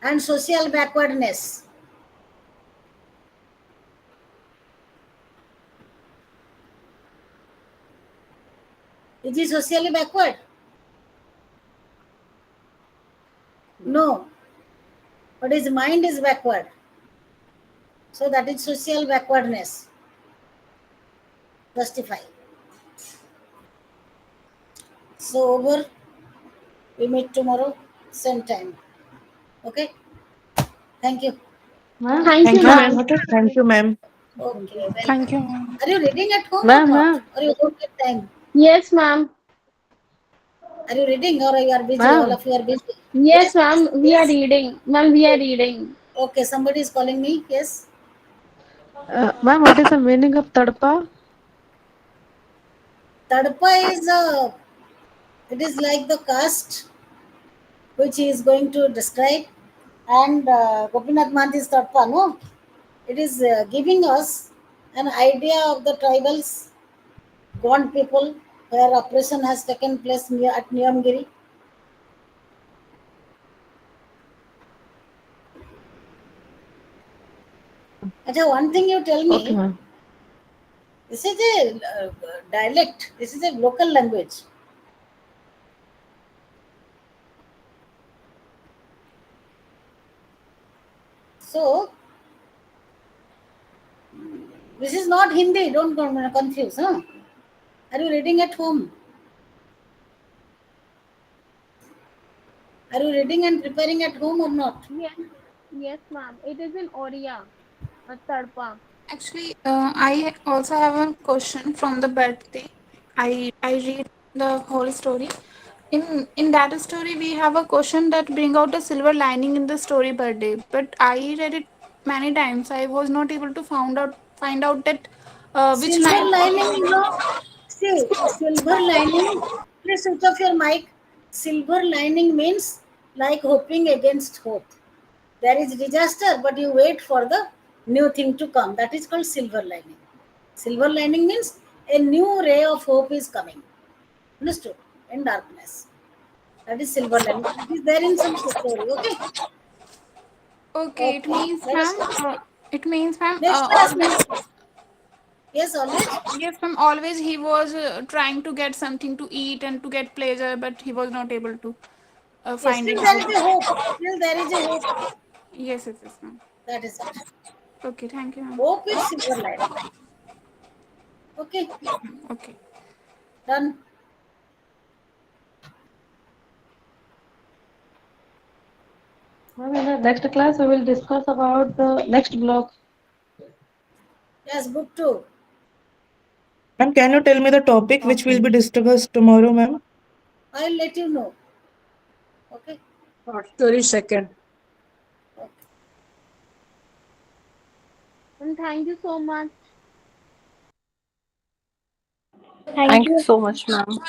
and social backwardness. Is he socially backward? but his mind is backward. So that is social backwardness. Justify. So over. We meet tomorrow, same time. Okay? Thank you. Ma'am, Thank you, Thank you, ma'am, ma'am. ma'am. what is Thank you, ma'am. Okay, Thank welcome. you, ma'am. Are you reading at home or ma'am, not? ma'am, Or you don't get time? Yes, ma'am. Are you reading or you are busy? All ma'am, of you are busy. Yes, Yes, ma'am. We are yes. reading. Ma'am, we are reading. Okay, somebody is calling me. Yes. ma'am, what is the meaning of tadpa? Tadpa is it is like the caste which he is going to describe. And Gopinath Manti's Tadpa, no? It is giving us an idea of the tribals, Gond people, where oppression has taken place near at Niyamgiri. Acha, one thing you tell Okay, me, ma'am. this is a dialect, this is a local language. So, this is not Hindi, don't confuse. Huh? Are you reading at home? Are you reading and preparing at home or not? Yes. Yes, ma'am. It is in Oriya, a Tadpa. Actually, I also have a question from the birthday. I read the whole story. In that story, we have a question that bring out a silver lining in the story birthday. But I read it many times. I was not able to find out that which Silver line. lining, you know, see, silver lining, please switch off your mic. Silver lining means like hoping against hope. There is disaster, but you wait for the new thing to come. That is called silver lining. Silver lining means a new ray of hope is coming. Understood? In darkness. That is silver lining. It is there in some story. Okay. Okay, it Okay. means, ma'am. Next. It means, ma'am. Next class. Always. Next class. Yes, always. Yes, ma'am. Always he was trying to get something to eat and to get pleasure, but he was not able to Yes, find still it. there is a hope. Still there is a hope. Yes, yes, yes, ma'am. That is it. Okay, thank you, ma'am. Hope is silver lining. Okay. Okay. Done. Ma'am, in the next class, we will discuss about the next block. Yes, book two. Ma'am, can you tell me the topic which will Okay. be discussed tomorrow, ma'am? I'll let you know. Okay. Short story second. Okay. And thank you so much. Thank Thank you you. so much, ma'am.